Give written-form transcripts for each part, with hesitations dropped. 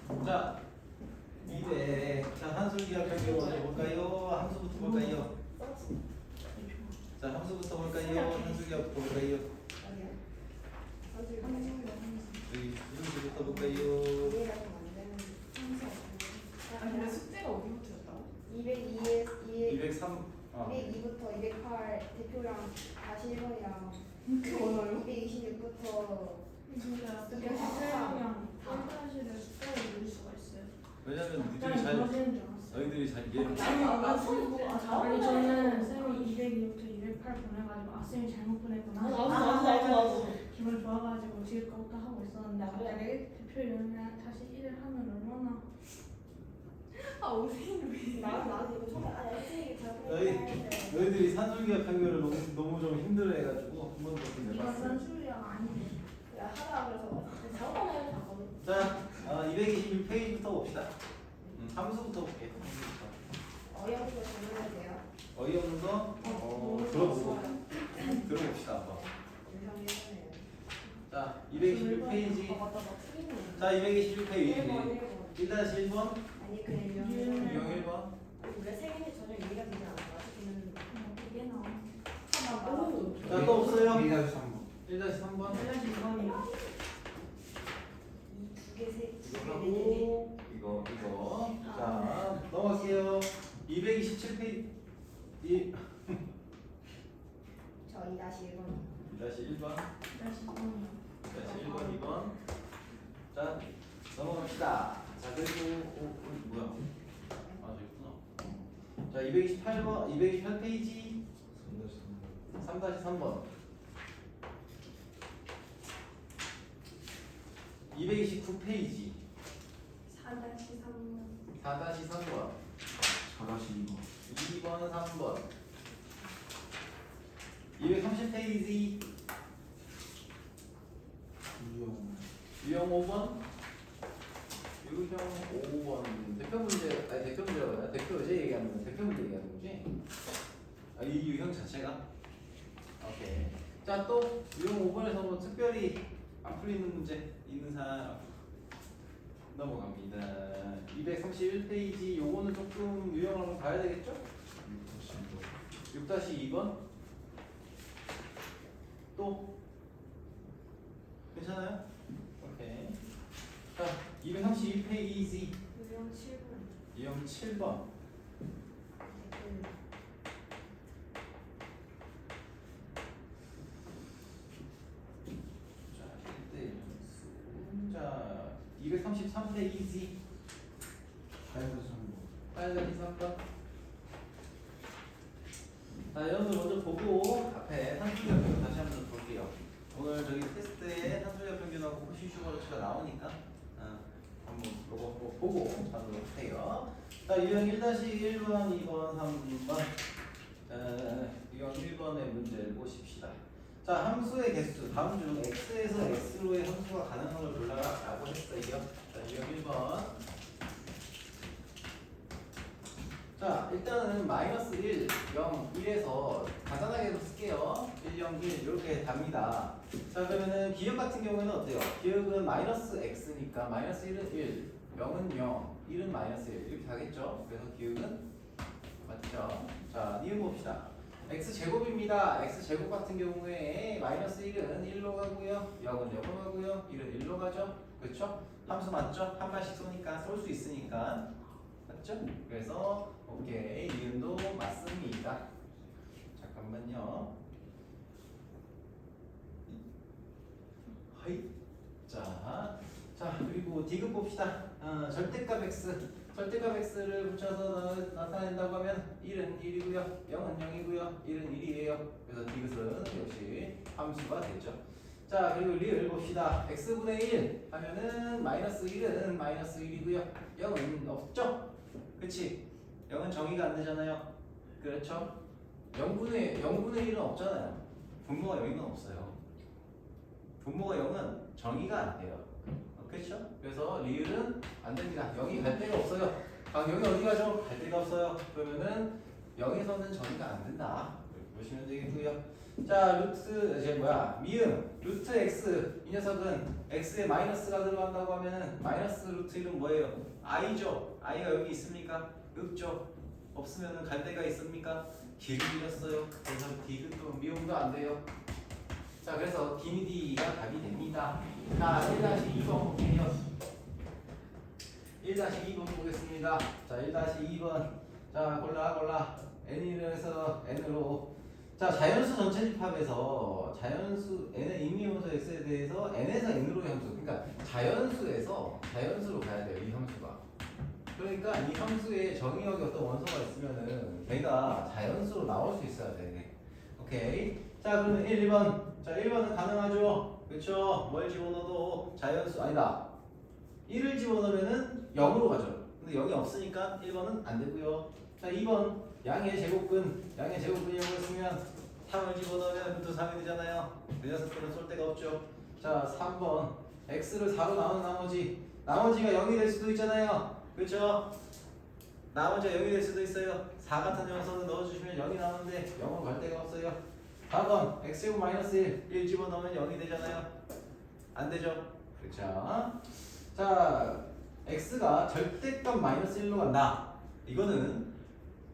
자, 미래. 자, 한술기하 평균 먼저 볼까요? 함수부터 볼까요? 자, 함수부터 볼까요? 한술기하부터 볼까요? 여기 수술부터 볼까요? 근데 숙제가 어디부터였다고? 203. 202부터 208 대표랑 다시 1번이랑 그거요? 226부터 진짜 그냥 판타지를 숫자를 누릴 수가 있어요. 왜냐면 그냥 니들이 잘, 그러시는 줄 알았어요. 너희들이 잘 이해. 아니 저는 쌤이 202부터 208 보내가지고 아 쌤이 잘못 보냈구나. 나도. 기분 좋아가지고 지을 거부터 하고 있었는데 갑자기 대표 이름이랑 다시 1을 하면 얼마나 오세인이 나도 이거 처음에 선생님이 잘 너희들이 산술기하 평균을 너무 좀 힘들어해가지고 한 번 더 좀 이건 내봤어요. 산술이야 아니네. 하라 그래서 작업하면 봤거든. 자, 221페이지부터 봅시다. 함수부터 볼게요. 어이없는 거 질문해도 돼요? 어이없는 거 들어보고 들어봅시다 한번. 인상이 예쁘네요. 자, 221페이지. 맞다, 나 틀리네. 자, 221페이지. 1번. 1-1번, 아니 그냥 유형 유형. 1번. 우리가 생일이 전혀 이해가 되지 않아. 어떻게는 이게 나와. 자, 또 없어요? 1-3번. 1-3번. 1-2번이요. 이두개 세. 이거 하고 이거. 자, 넘어갈게요. 227페이지. 저 2-1번. 2-1번. 1-2번이요. 1-1번, 2번. 자, 넘어갑시다. 자, 그리고 뭐야? 아, 저기 있구나. 자, 228번, 228페이지. 3-3번. 229페이지. 4-3번. 4-3번. 4-2번. 2번, 3번. 230페이지. 유형 5번. 유형 5번. 대표 문제, 아니 대표 문제라고 해야 대표 문제 얘기하는 거, 대표 문제 얘기하는 거지? 아, 이 유형 자체가? 오케이. 자, 또 유형 5번에서 뭐 특별히 안 풀리는 문제 있는 사람 넘어갑니다. 231페이지. 요거는 조금 유형을 한번 봐야 되겠죠? 6-2번. 또 괜찮아요? 오케이. 자, 232페이지. 유형 7번. 유형 7번. 자, 1대 연수. 자, 233페이지. 8-3번. 자, 여러분들 먼저 보고 앞에 산술기하 평균 다시 한번 볼게요. 오늘 저기 테스트에 산술기하 평균하고 호시슈거르츠가 나오니까 한번 이거 보고 하도록 해요. 자, 유형 1-1번, 2번, 3번. 유형 1번의 문제를 보십시다. 자, 함수의 개수. 다음 중 x에서 x로의 함수가 가능한 걸 골라라고 했어요. 자, 유형 1번. 자, 일단은 -1, 0, 1에서 간단하게 쓸게요. 1, 0, 1 이렇게 답니다. 자, 그러면은 기억 같은 경우에는 어때요? 기억은 -x니까 -1은 1, 0은 0, 1은 -1 이렇게 가겠죠? 그래서 기억은 맞죠? 자, 니은 봅시다. x제곱입니다. x제곱 같은 경우에 -1은 1로 가고요, 0은 0로 가고요, 1은 1로 가죠? 그렇죠? 함수 맞죠? 한 발씩 쏘니까 쏠 수 있으니까 맞죠? 그래서 오케이, 니은도 맞습니다. 잠깐만요. 하이. 자, 그리고 디귿 봅시다. 절대값 x. 절대값 x를 붙여서 나타낸다고 하면 1은 1이고요, 0은 0이고요, 1은 1이에요. 그래서 디귿은 역시 함수가 되죠. 자, 그리고 리을 봅시다. x분의 1 하면은 -1은 -1이고요, 0은 없죠? 그치? 0은 정의가 안 되잖아요. 그렇죠? 0분의 1은 없잖아요. 분모가 0이면 없어요. 분모가 0은 정의가 안 돼요. 그렇죠? 그래서 리을은 안 됩니다. 0이 갈 데가 없어요. 0이 어디 가죠? 갈 데가 없어요. 그러면은 0에서는 정의가 안 된다. 이렇게 보시면 되겠고요. 자, 루트, 미음, 루트 x. 이 녀석은 x에 마이너스가 들어간다고 하면은 마이너스 루트 1은 뭐예요? i죠. i가 여기 있습니까? 없죠. 없으면 갈 데가 있습니까? 디귿이었어요. 그래서 디귿도 미움도 안 돼요. 자, 그래서 DD가 답이 됩니다. 자, 1-2번 볼게요. 1-2번 보겠습니다. 자, 1-2번. 자, 골라. n에서 n으로. 자, 자연수 전체 집합에서 자연수 n의 임의원소 x에 대해서 n에서 n으로의 함수. 그러니까 자연수로 가야 돼요. 이 함수가. 그러니까 이 함수에 정의역이 어떤 원소가 있으면은 걔가 자연수로 나올 수 있어야 돼. 오케이. 자, 그러면 1번. 자, 1번은 가능하죠. 그렇죠? 뭘 집어넣어도 자연수 아니다. 1을 집어넣으면은 0으로 가죠. 근데 0이 없으니까 1번은 안 되고요. 자, 2번. 양의 제곱근이라고 했으면 3을 집어넣으면 루트 3이 되잖아요. 그 녀석들은 쏠 데가 없죠. 자, 3번. x를 4로 나눈 나머지가 0이 될 수도 있잖아요. 그렇죠? 나머지가 0이 될 수도 있어요. 4 같은 녀석은 넣어주시면 0이 나오는데 0으로 갈 데가 없어요. 4번 x제곱 마이너스 1 집어넣으면 0이 되잖아요. 안 되죠? 그렇죠? 자, x가 절대값 마이너스 1로 간다. 이거는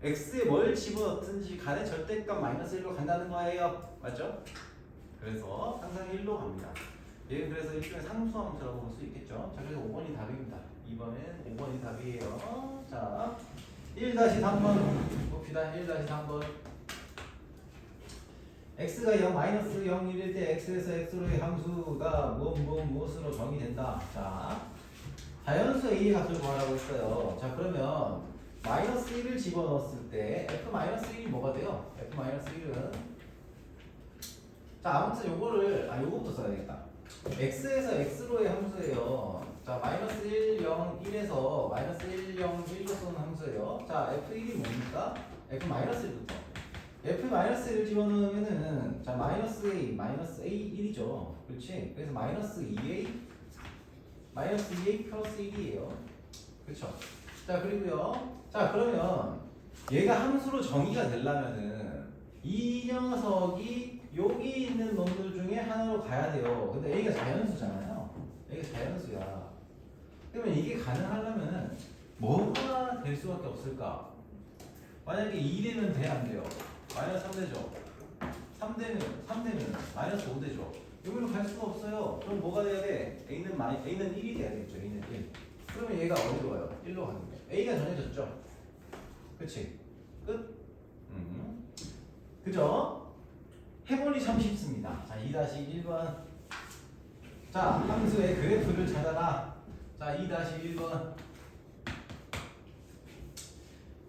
x에 뭘 집어넣든지 간에 절대값 마이너스 1로 간다는 거예요. 맞죠? 그래서 항상 1로 갑니다. 얘는 그래서 일종의 상수함수라고 볼 수 있겠죠. 자, 그래서 5번이 답입니다. 2번은 5번이 답이에요. 자, 1-3번 봅시다. 1-3번. x가 0, 마이너스 0, 1일 때 x에서 x로의 함수가 무엇으로 정의된다. 자, 자연수 a의 값을 구하라고 했어요. 자, 그러면 마이너스 1을 집어넣었을 때 f-1이 뭐가 돼요? f-1은 자, 아무튼 요거부터 써야 되겠다. x에서 x로의 함수예요. 자, 마이너스 1, 0, 1에서 마이너스 1, 0, 1로 쏘는 함수예요. 자, f1이 뭡니까? f-1부터 f-1을 집어넣으면은 자, 마이너스 a 1이죠. 그렇지? 그래서 마이너스 2a 플러스 1이에요. 그렇죠? 자, 그리고요. 자, 그러면 얘가 함수로 정의가 되려면은 이 녀석이 여기 있는 놈들 중에 하나로 가야 돼요. 근데 A가 자연수잖아요. A가 자연수야. 그러면 이게 가능하려면은 뭐가 될 수밖에 없을까? 만약에 2되면 돼, 안 돼요? 마이너스 3되죠. 3되면 마이너스 5되죠. 여기로 갈 수가 없어요. 그럼 뭐가 돼야 돼? A는 1이 돼야 되겠죠. A는 1. 그러면 얘가 어디로 가요? 1로 가는 거예요. A가 정해졌죠. 그치? 끝? 그죠? 해보니 참 쉽습니다. 자, 2-1번. 자, 함수의 그래프를 찾아라. 자, 2-1번.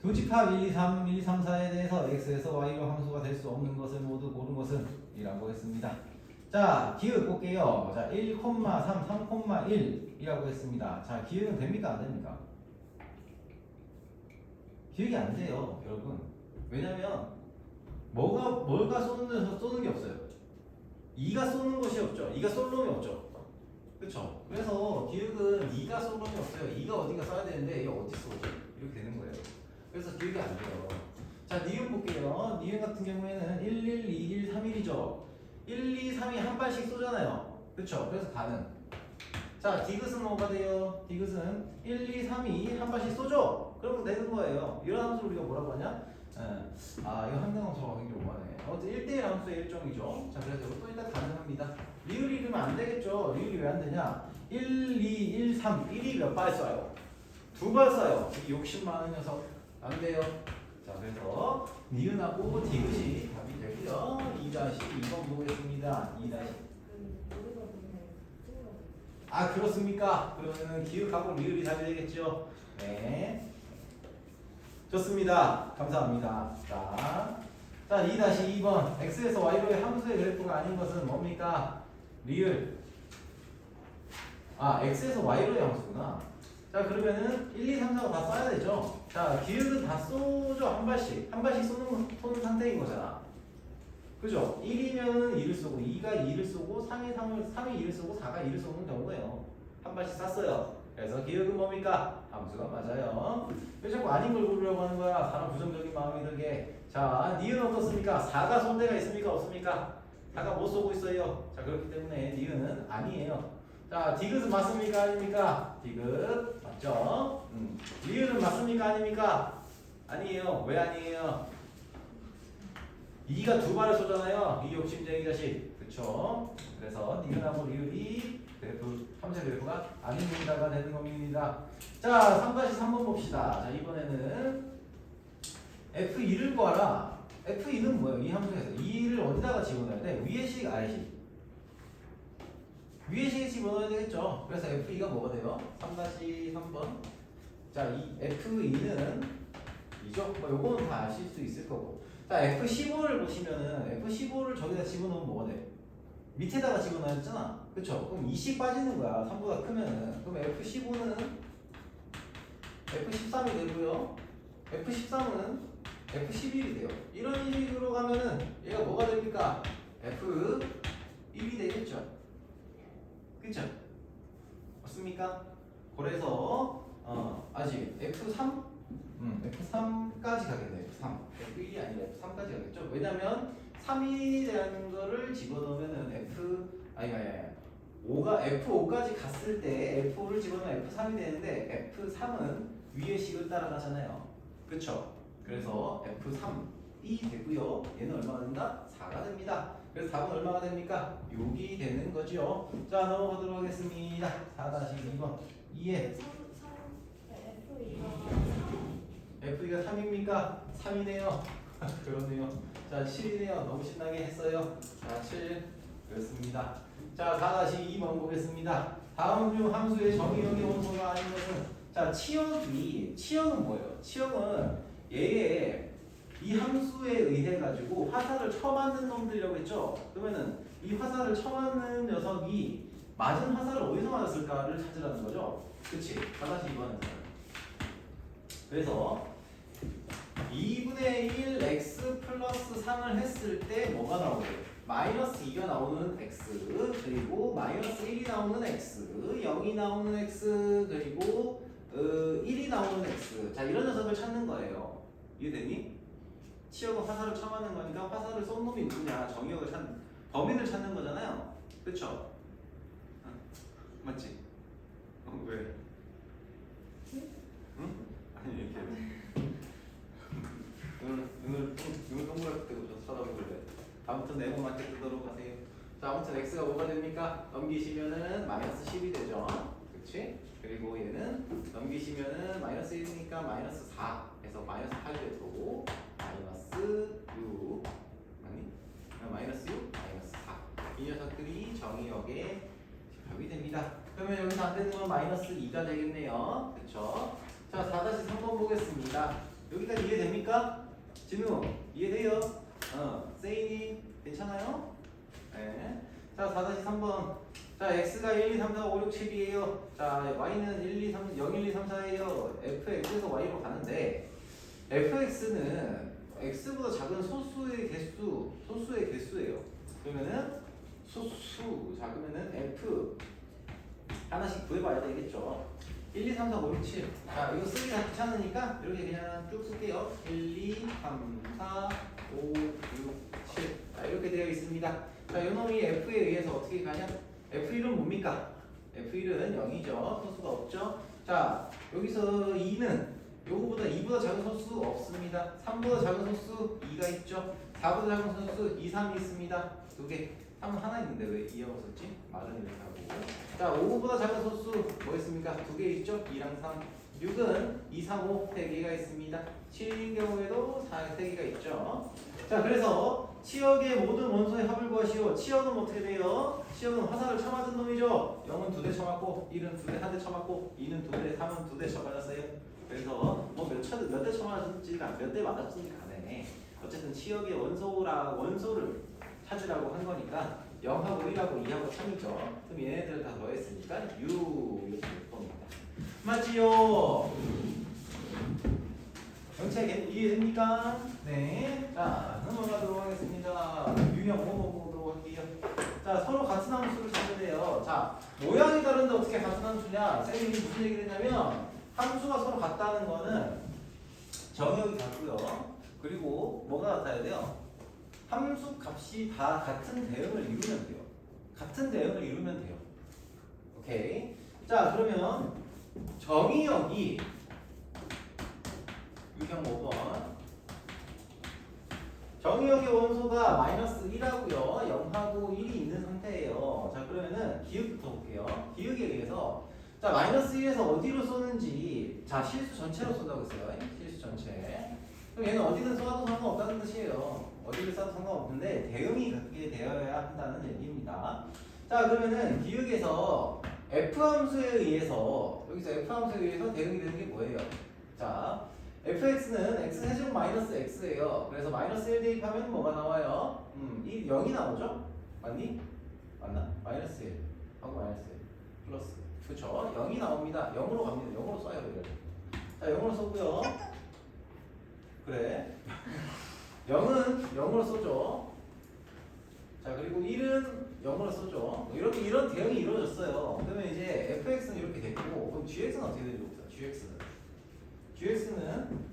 두 집합 1, 2, 3, 1, 2, 3, 4에 대해서 x에서 y로 함수가 될 수 없는 것을 모두 고른 것은 이라고 했습니다. 자, 기억 볼게요. 자, 1, 3, 3,1이라고 했습니다. 자, 기억은 됩니까? 안 됩니까? 기억이 안 돼요, 여러분. 왜냐면 뭐가 쏘는 게 없어요. 2가 쏘는 것이 없죠. 2가 쏠 놈이 없죠. 그렇죠? 그래서 기억은 2가 쏠 놈이 없어요. 2가 어디가 써야 되는데 얘가 어디 쏘지? 이렇게 되는 거예요. 그래서 기억이 안 돼요. 자, 니은 볼게요. 니은 같은 경우에는 1, 1, 2, 1, 3, 1이죠. 1, 2, 3이 한 발씩 쏘잖아요. 그렇죠? 그래서 가는. 자, 디귿은 뭐가 돼요? 디귿은 1, 2, 3이 한 발씩 쏘죠? 그러면 되는 거예요. 이런 함수를 우리가 뭐라고 하냐? 이거 항상 함수가 굉장히 오만해. 아무튼 1대1 함수의 일종이죠. 자, 그래서 이것도 일단 가능합니다. 리을 이르면 안 되겠죠? 리을이 왜 안 되냐? 1, 2, 1, 3. 1이 몇 발 쏴요? 2발 쏴요. 이 욕심 많은 녀석. 안 돼요. 자, 그래서 니은하고 디귿이 답이 되고요. 2-2번 보겠습니다. 2-. 아, 그렇습니까? 그러면은 기억하고 리을이 답이 되겠죠. 네. 좋습니다. 감사합니다. 자, 2-2번. x에서 y로의 함수의 그래프가 아닌 것은 뭡니까? 리을. 아, x에서 y로의 함수구나. 자, 그러면은 1, 2, 3, 4가 다 써야 되죠. 자, 기억은 다 쏘죠. 한 발씩 쏘는 상태인 거잖아. 그죠? 1이면은 2를 쏘고, 2가 2를 쏘고, 3이 2를 쏘고, 4가 2를 쏘는 경우예요. 한 발씩 쐈어요. 그래서 기억은 뭡니까? 함수가 맞아요. 왜 자꾸 아닌 걸 고르려고 하는 거야? 사람 부정적인 마음이 들게. 자, 니은 어떻습니까? 4가 쏜 데가 있습니까? 없습니까? 4가 못 쏘고 있어요. 자, 그렇기 때문에 니은은 아니에요. 자, 디귿은 맞습니까? 아닙니까? 디귿 맞죠? 리을은 맞습니까? 아닙니까? 아니에요. 왜 아니에요? 2가 두 발을 쏘잖아요. 이 욕심쟁이 자식. 그쵸? 그래서 니은하고 리을이 그래프, 함수 그래프가 아닙니다가 되는 겁니다. 자, 3-3번 봅시다. 자, 이번에는 F2를 구하라. F2는 뭐예요? 이 함수에서 2를 어디다가 집어넣어야 돼? 위에식, 아래식? 위에식에 집어넣어야 되겠죠. 그래서 F2가 뭐가 돼요? 3-3번. 자, 이 F2는 이죠? 뭐 요거는 다 아실 수 있을 거고. 자, F15를 보시면은 F15를 저기다 집어넣으면 뭐가 돼? 밑에다가 집어넣어야 했잖아. 그쵸? 그럼 2씩 빠지는 거야. 3보다 크면은. 그럼 F15는 F13이 되고요. F13은 F11이 돼요. 이런 식으로 가면은 얘가 뭐가 됩니까? F1이 되겠죠. 그쵸? 맞습니까? 그래서 아직 F3? F3까지 가겠네. F3. F1이 아니라 F3까지 가겠죠. 왜냐면 3이라는 거를 집어넣으면은 아니 5가 F5까지 갔을 때 F5를 집어넣으면 F3이 되는데 F3은 위의 식을 따라가잖아요. 그쵸? 그래서 F3이 되고요. 얘는 얼마가 된다? 4가 됩니다. 그래서 답은 얼마가 됩니까? 6이 되는 거죠. 자, 넘어가도록 하겠습니다. 4-2번 2에 F2가 3입니까? 3이네요. 그러네요. 자, 7이네요. 너무 신나게 했어요. 자, 7 그렇습니다. 자, 4-2번 보겠습니다. 다음 중 함수의 정의역의 원소가 아닌 것은, 자, 치역은 뭐예요? 치역은 얘의 이 함수에 의해 가지고 화살을 쳐맞는 놈들이라고 했죠. 그러면은 이 화살을 쳐맞는 녀석이 맞은 화살을 어디서 맞았을까를 찾으라는 거죠. 그치? 4-2번에서. 그래서 2분의 1 x 플러스 3을 했을 때 뭐가 나오게요? 마이너스 2가 나오는 x, 그리고 마이너스 1이 나오는 x, 0이 나오는 x, 그리고 1이 나오는 x. 자, 이런 녀석을 찾는 거예요. 이해되니? 치역은 화살을 쳐맞는 거니까 화살을 쏜 놈이 누구냐, 범인을 찾는 거잖아요. 그쵸? 맞지? 왜? 응? 아니, 이렇게 눈을 동그랗게 뜨고 저 쳐다보길래. 아무튼 네모 맞게 뜨도록 하세요. 자, 아무튼 x가 뭐가 됩니까? 넘기시면은 마이너스 10이 되죠. 그치? 그리고 얘는 넘기시면은 마이너스 1이니까 마이너스 4 해서 마이너스 8 되고 마이너스 6 아니? 마이너스 6, 마이너스 4. 이 녀석들이 정의역에 접합이 됩니다. 그러면 여기서 안 되는 건 마이너스 2가 되겠네요. 그쵸? 자, 4-3번 보겠습니다. 여기까지 이해됩니까? 진우, 이해돼요? 세인이 괜찮아요? 네. 자, 4-3번. 자, x가 1, 2, 3, 4, 5, 6, 7이에요. 자, y는 1, 2, 3, 0, 1, 2, 3, 4예요. fx에서 y로 가는데 fx는 x보다 작은 소수의 개수예요. 그러면은 소수 작으면은 f 하나씩 구해봐야 되겠죠. 1, 2, 3, 4, 5, 6, 7. 자, 이거 쓰기가 귀찮으니까 이렇게 그냥 쭉 쓸게요. 1, 2, 3, 4, 5, 6, 7. 자, 이렇게 되어 있습니다. 자, 요놈이 F에 의해서 어떻게 가냐? F1은 뭡니까? F1은 0이죠. 소수가 없죠. 자, 여기서 2는 요거보다 2보다 작은 소수 없습니다. 3보다 작은 소수 2가 있죠. 4보다 작은 소수 2, 3이 있습니다. 두 개. 3은 하나 있는데 왜 2하고 썼지? 말은 이렇게 하고. 자, 5보다 작은 소수 뭐 있습니까? 두 개 있죠? 2랑 3. 6은 2, 3, 5 3개가 있습니다. 7인 경우에도 3개가 있죠. 자, 그래서 치역의 모든 원소의 합을 구하시오. 치역은 어떻게 돼요? 치역은 화살을 쳐맞은 놈이죠. 0은 2대 쳐맞고 1은 2대 1대 쳐맞고 2는 2대 3은 2대 쳐맞았어요. 그래서 뭐 몇 대 쳐맞았는지가 몇 대 맞았는지 간에 어쨌든 치역의 원소를 찾으라고 한 거니까 0하고 1하고 2하고 3이죠. 그럼 얘네들 다 더했으니까 6 이렇게 될 겁니다. 맞지요? 정책 이해됩니까? 네. 자, 넘어가도록 하겠습니다. 유형 5번 보도록 할게요. 자, 서로 같은 함수를 찾는데요. 자, 모양이 다른데 어떻게 같은 함수냐? 쌤이 무슨 얘기를 했냐면 함수가 서로 같다는 거는 정역이 같고요. 그리고 뭐가 같아야 돼요? 함수 값이 다 같은 대응을 이루면 돼요. 같은 대응을 이루면 돼요. 오케이. 자, 그러면 정의역이 유형 5번. 정의역의 원소가 마이너스 1하고요. 0하고 1이 있는 상태예요. 자, 그러면은 기역부터 볼게요. 기역에 의해서 자, 마이너스 1에서 어디로 쏘는지 자, 실수 전체로 쏜다고 했어요. 실수 전체. 그럼 얘는 어디든 쏘아도 상관없다는 뜻이에요. 어디를 쏴도 상관없는데 대응이 같게 되어야 한다는 얘기입니다. 자, 그러면은 기역에서 F 함수에 의해서 여기서 F 함수에 의해서 대응이 되는 게 뭐예요? 자, fx는 x 세제곱 마이너스 x예요. 그래서 마이너스 1 대입하면 뭐가 나와요? 0이 나오죠? 맞니? 맞나? 마이너스 1 하고 마이너스 1 플러스 그쵸? 0이 나옵니다. 0으로 갑니다. 0으로 써요. 이걸. 자, 0으로 쏘고요. 그래. 0은 0으로 쏘죠. 자, 그리고 1은 0으로 쏘죠. 이렇게 이런 대응이 이루어졌어요. 그러면 이제 fx는 이렇게 됐고 그럼 gx는 어떻게 되죠? gx는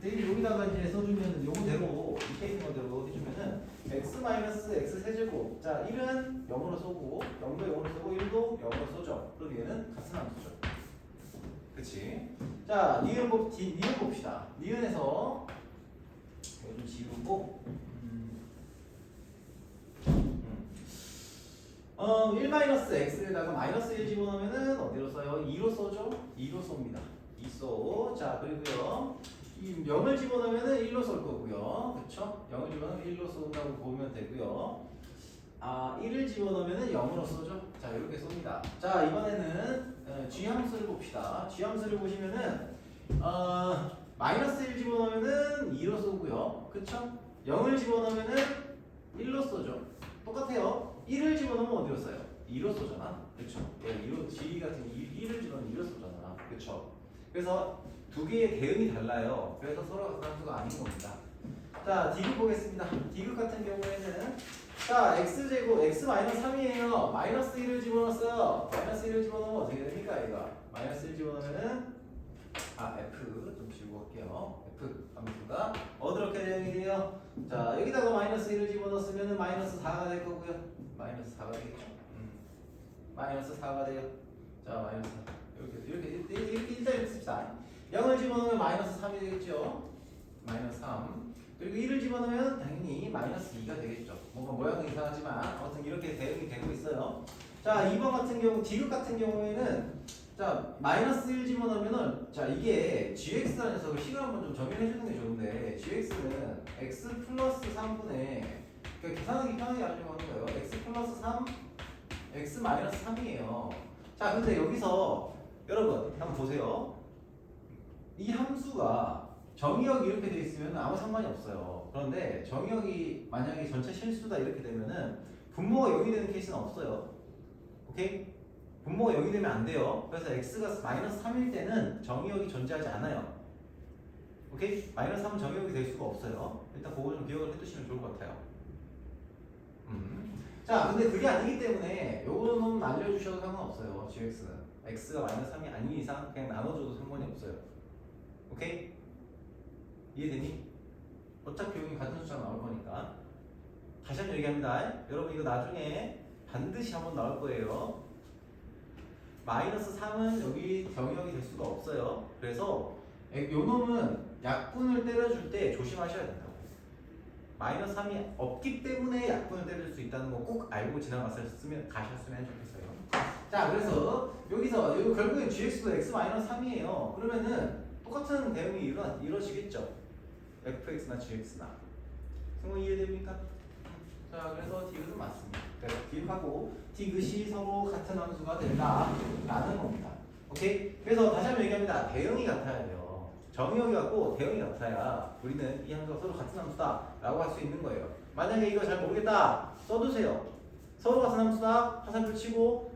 여기다가 이제 써주면 요거대로 이렇게 있는 거대로 해주면은 x 마이너스 x 세제곱 자 1은 0으로 쏘고 0도 0으로 쏘고 1도 0으로 쏘죠. 그럼 얘는 같은 함수죠. 그치? 자 니은 봅시다. 니은에서 이거 좀 지우고 1 마이너스 x에다가 마이너스 1 집어넣으면은 어디로 써요? 2로 쏘죠? 2로 쏩니다. 2쏘. 자, 그리고요. 이 0을 집어넣으면은 1로 쏠 거고요. 그쵸? 0을 집어넣으면 1로 쏜다고 보면 되고요. 1을 집어넣으면은 0으로 쏘죠? 자, 이렇게 쏩니다. 자, 이번에는 g 함수를 봅시다. g 함수를 보시면은 마이너스 1 집어넣으면은 2로 쏘고요. 그쵸? 0을 집어넣으면은 1로 쏘죠. 똑같아요. 1을 집어넣으면 어디로 써요? 2로 쏘잖아. 그쵸? 얘 2로, G 같은 1을 집어넣으면 2로 쏘잖아. 그쵸? 그래서 두 개의 대응이 달라요. 그래서 서로 같은 함수가 아닌 겁니다. 자, 디귿 보겠습니다. 디귿 같은 경우에는 자, x제곱, x 마이너스 3이에요. 마이너스 1을 집어넣었어요. 마이너스 1을 집어넣으면 어떻게 됩니까, 얘가? 마이너스 1 집어넣으면은 f 좀 지우고 갈게요. f 함수가 어떻게 대응이 돼요? 자, 여기다가 마이너스 1을 집어넣었으면 마이너스 4가 될 거고요. 마이너스 4가 되겠죠. 마이너스 4가 돼요. 자, 마이너스 4. 이렇게 일단 이렇게 씁시다. 0을 집어넣으면 마이너스 3이 되겠죠. 마이너스 3. 그리고 1을 집어넣으면 당연히 마이너스 2가 되겠죠. 뭔가 모양은 이상하지만 아무튼 이렇게 대응이 되고 있어요. 자, 2번 같은 경우, 디귿 같은 경우에는 자, 마이너스 1 집어넣으면은 자, 이게 gx라는 녀석을 식을 한번 좀 정의해 주는 게 좋은데 gx는 x 플러스 3분의 그러니까 계산하기 편하게 하려고 하는 거예요. x 플러스 3 x 마이너스 3이에요. 자, 근데 여기서 여러분 한번 보세요. 이 함수가 정의역이 이렇게 돼 있으면 아무 상관이 없어요. 그런데 정의역이 만약에 전체 실수다 이렇게 되면은 분모가 0이 되는 케이스는 없어요. 오케이? 분모가 0이 되면 안 돼요. 그래서 x가 마이너스 3일 때는 정의역이 존재하지 않아요. 오케이? 마이너스 3은 정의역이 될 수가 없어요. 일단 그거 좀 기억을 해두시면 좋을 것 같아요. 자, 근데 그게 아니기 때문에 요거는 알려주셔도 상관없어요. gx는 x가 마이너스 3이 아닌 이상 그냥 나눠줘도 상관이 없어요. 오케이? 이해되니? 어차피 여기 같은 숫자 나올 거니까. 다시 한번 얘기합니다. 여러분 이거 나중에 반드시 한번 나올 거예요. 마이너스 3은 여기 정의역이 될 수가 없어요. 그래서 요 놈은 약분을 때려줄 때 조심하셔야 된다고. 마이너스 3이 없기 때문에 약분을 때릴 수 있다는 거 꼭 알고 가셨으면 좋겠어요. 자, 그래서 여기서 결국엔 gx도 x 마이너스 3이에요. 그러면은 똑같은 대응이 이루어지겠죠. fx나 gx나. 승호 이해됩니까? 자, 그래서 디귿은 맞습니다. 그래서 디귿하고 디귿이 서로 같은 함수가 된다라는 겁니다. 오케이? 그래서 다시 한번 얘기합니다. 대응이 같아야 돼요. 정의역이 같고 대응이 같아야 우리는 이 함수가 서로 같은 함수다라고 할 수 있는 거예요. 만약에 이거 잘 모르겠다 써두세요. 서로 같은 함수다 화살표 치고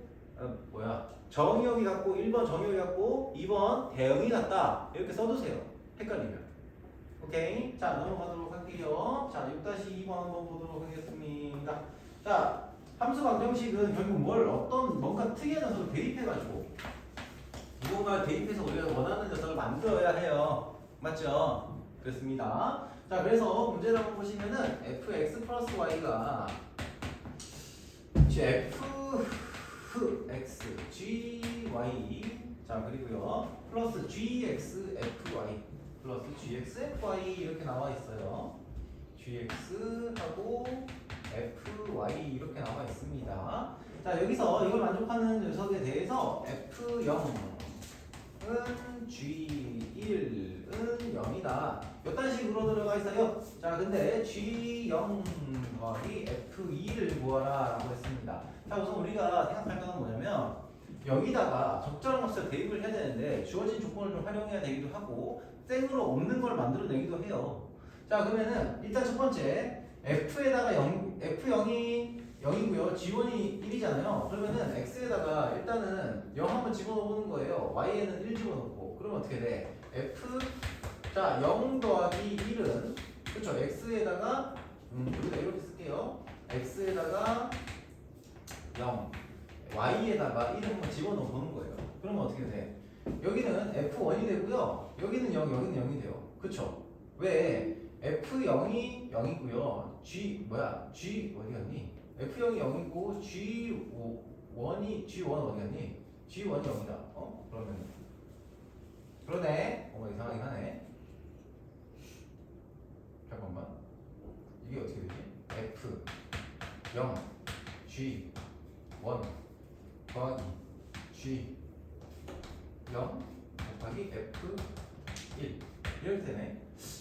정의역이 같고 1번 정의역이 같고 2번 대응이 같다 이렇게 써두세요. 헷갈리면. 오케이? 자, 넘어가도록 할게요. 자, 6-2번 한번 보도록 하겠습니다. 자, 함수 방정식은 결국 뭔가 특이한 녀석을 대입해가지고 무언가를 대입해서 우리가 원하는 녀석을 만들어야 해요. 맞죠? 그렇습니다. 자, 그래서 문제를 한번 보시면은 fx 플러스 y가 f fx gy 자 그리고요 플러스 gx fy 플러스 gx fy 이렇게 나와 있어요. gx하고 fy 이렇게 나와 있습니다. 자 여기서 이걸 만족하는 녀석에 대해서 f0은 g1은 0이다. 이딴 식으로 들어가 있어요. 자 근데 g0 더하기 f2를 구하라 라고 했습니다. 자 우선 우리가 생각할 거는 뭐냐면 여기다가 적절한 값을 대입을 해야 되는데 주어진 조건을 좀 활용해야 되기도 하고 땡으로 없는 걸 만들어내기도 해요. 자 그러면은 일단 첫 번째 f에다가 0, f0이 0이고요 g1이 1이잖아요. 그러면은 x에다가 일단은 0 한번 집어넣는 거예요. y에는 1 집어넣고 그러면 어떻게 돼? f 자 0 더하기 1은 그렇죠 x에다가 여기다 이렇게 쓸게요. x에다가 0 y에다가 1을 한번 집어넣어 보는 거예요. 그러면 어떻게 돼? 여기는 f1이 되고요. 여기는 0, 여기는 0이 돼요. 그쵸? 왜? f0이 0이고요. g 어디 갔니? f0이 0이고 g1 어디 갔니? g1이 0이다. 그러면 그러네. 이상하긴 하네. 잠깐만. 이게 어떻게 되지? f0 g1 더하기 g 0 곱하기 f1 이렇게 되네.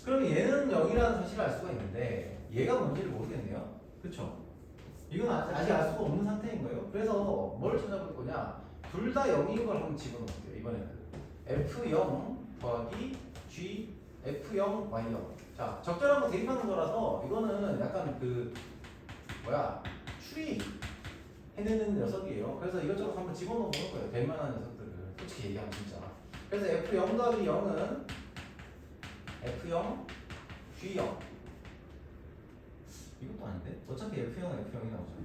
그럼 얘는 0이라는 사실을 알 수가 있는데 얘가 뭔지를 모르겠네요. 그쵸? 이건 아직 알 수가 없는 상태인 거예요. 그래서 뭘 찾아볼 거냐? 둘 다 0인 걸 한번 집어넣을게요. 이번에는 f0 더하기 g f0 y0. 자 적절한 거 대입하는 거라서 이거는 약간 추리 해내는 녀석이에요. 그래서 이것저것 한번 집어넣어 보는 거예요. 될 만한 녀석들을 솔직히 얘기하면 진짜. 그래서 f0 더하기 0은 f0 g0 이것도 아닌데? 어차피 f0은 f0이 나오잖아.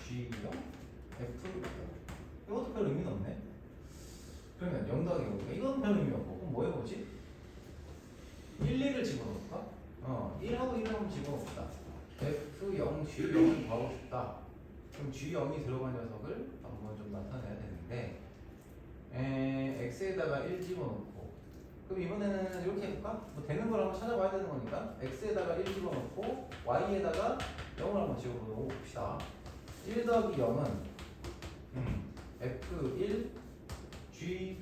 g0 f0 이것도 별 의미는 없네. 그러면 0 더하기 0 이건 별 의미 없고 그럼 뭐 해보지? 1, 2를 집어넣을까? 1하고 1을 한번 집어넣읍시다. f0 g0을 구하고 싶다. 그럼 g0이 들어간 녀석을 한번 좀 나타내야 되는데 x에다가 1 집어넣고 그럼 이번에는 이렇게 해볼까? 뭐 되는 걸 한번 찾아봐야 되는 거니까 x에다가 1 집어넣고 y에다가 0을 한번 집어넣어 봅시다. 1 더하기 0은 f1 g0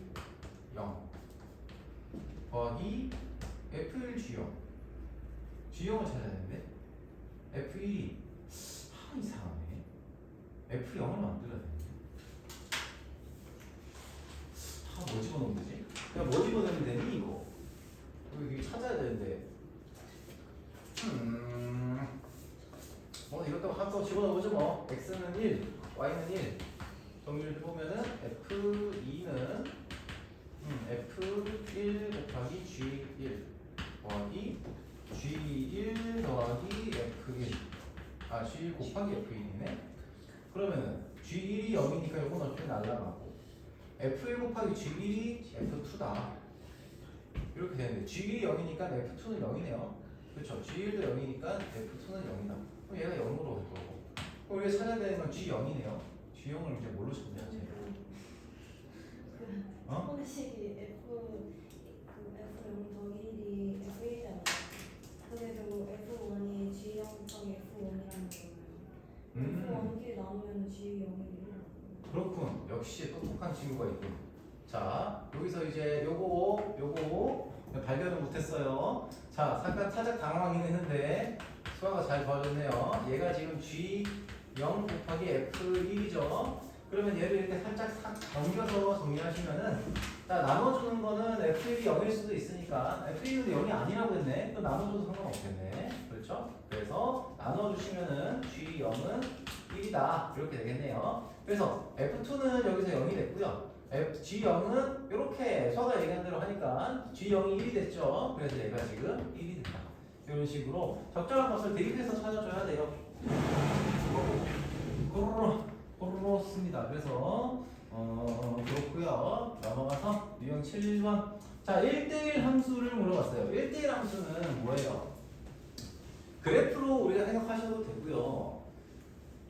더하기 f1 g0 g0을 찾아야 되는데 f1이 이상하네. f0을 만들어야 되는데 뭐 집어넣으면 되지? 그냥 뭐 집어넣으면 되니 이거? 이거 찾아야 되는데 이것도 한번 집어넣어보죠 뭐. x는 1 y는 1 정리를 해보면은 f2는 f1 곱하기 g1 더하기 g1 더하기 f1 g1 곱하기 f1이네. 그러면은 g1이 0이니까 이건 어차피 날라가고 f1 곱하기 g1이 f2다 이렇게 되는데 g1이 0이니까 f2는 0이네요. 그렇죠? g1도 0이니까 f2는 0이다. 그럼 얘가 0으로 올 거고 그럼 우리가 찾아야 되는 건 g0이네요. g0을 이제 뭘로 찾냐? 형식이 f0 더하기 1이 f1이잖아. 그래도 f1이 g0 곱하기 f1이라는 거예요. f1끼리 나누면 g0이 그렇군. 역시 똑똑한 친구가 있군. 자 여기서 이제 요거 발견을 못했어요. 자 잠깐 살짝 당황하긴 했는데 수아가 잘 도와줬네요. 얘가 지금 g0 곱하기 f1이죠. 그러면 얘를 이렇게 살짝 넘겨서 정리하시면은 자 나눠주는 거는 f1이 0일 수도 있으니까 f1도 0이 아니라고 했네. 또 나눠줘도 상관없겠네. 그렇죠? 그래서 나눠주시면은 g0은 1이다 이렇게 되겠네요. 그래서 f2는 여기서 0이 됐고요. g0은 이렇게 수아가 얘기한 대로 하니까 g0이 1이 됐죠. 그래서 얘가 지금 1이 된다. 이런 식으로 적절한 것을 대입해서 찾아줘야 돼요. 그렇습니다. 그래서 그렇고요. 넘어가서 유형 7번. 자 1대1 함수를 물어봤어요. 1대1 함수는 뭐예요? 그래프로 우리가 생각하셔도 되고요.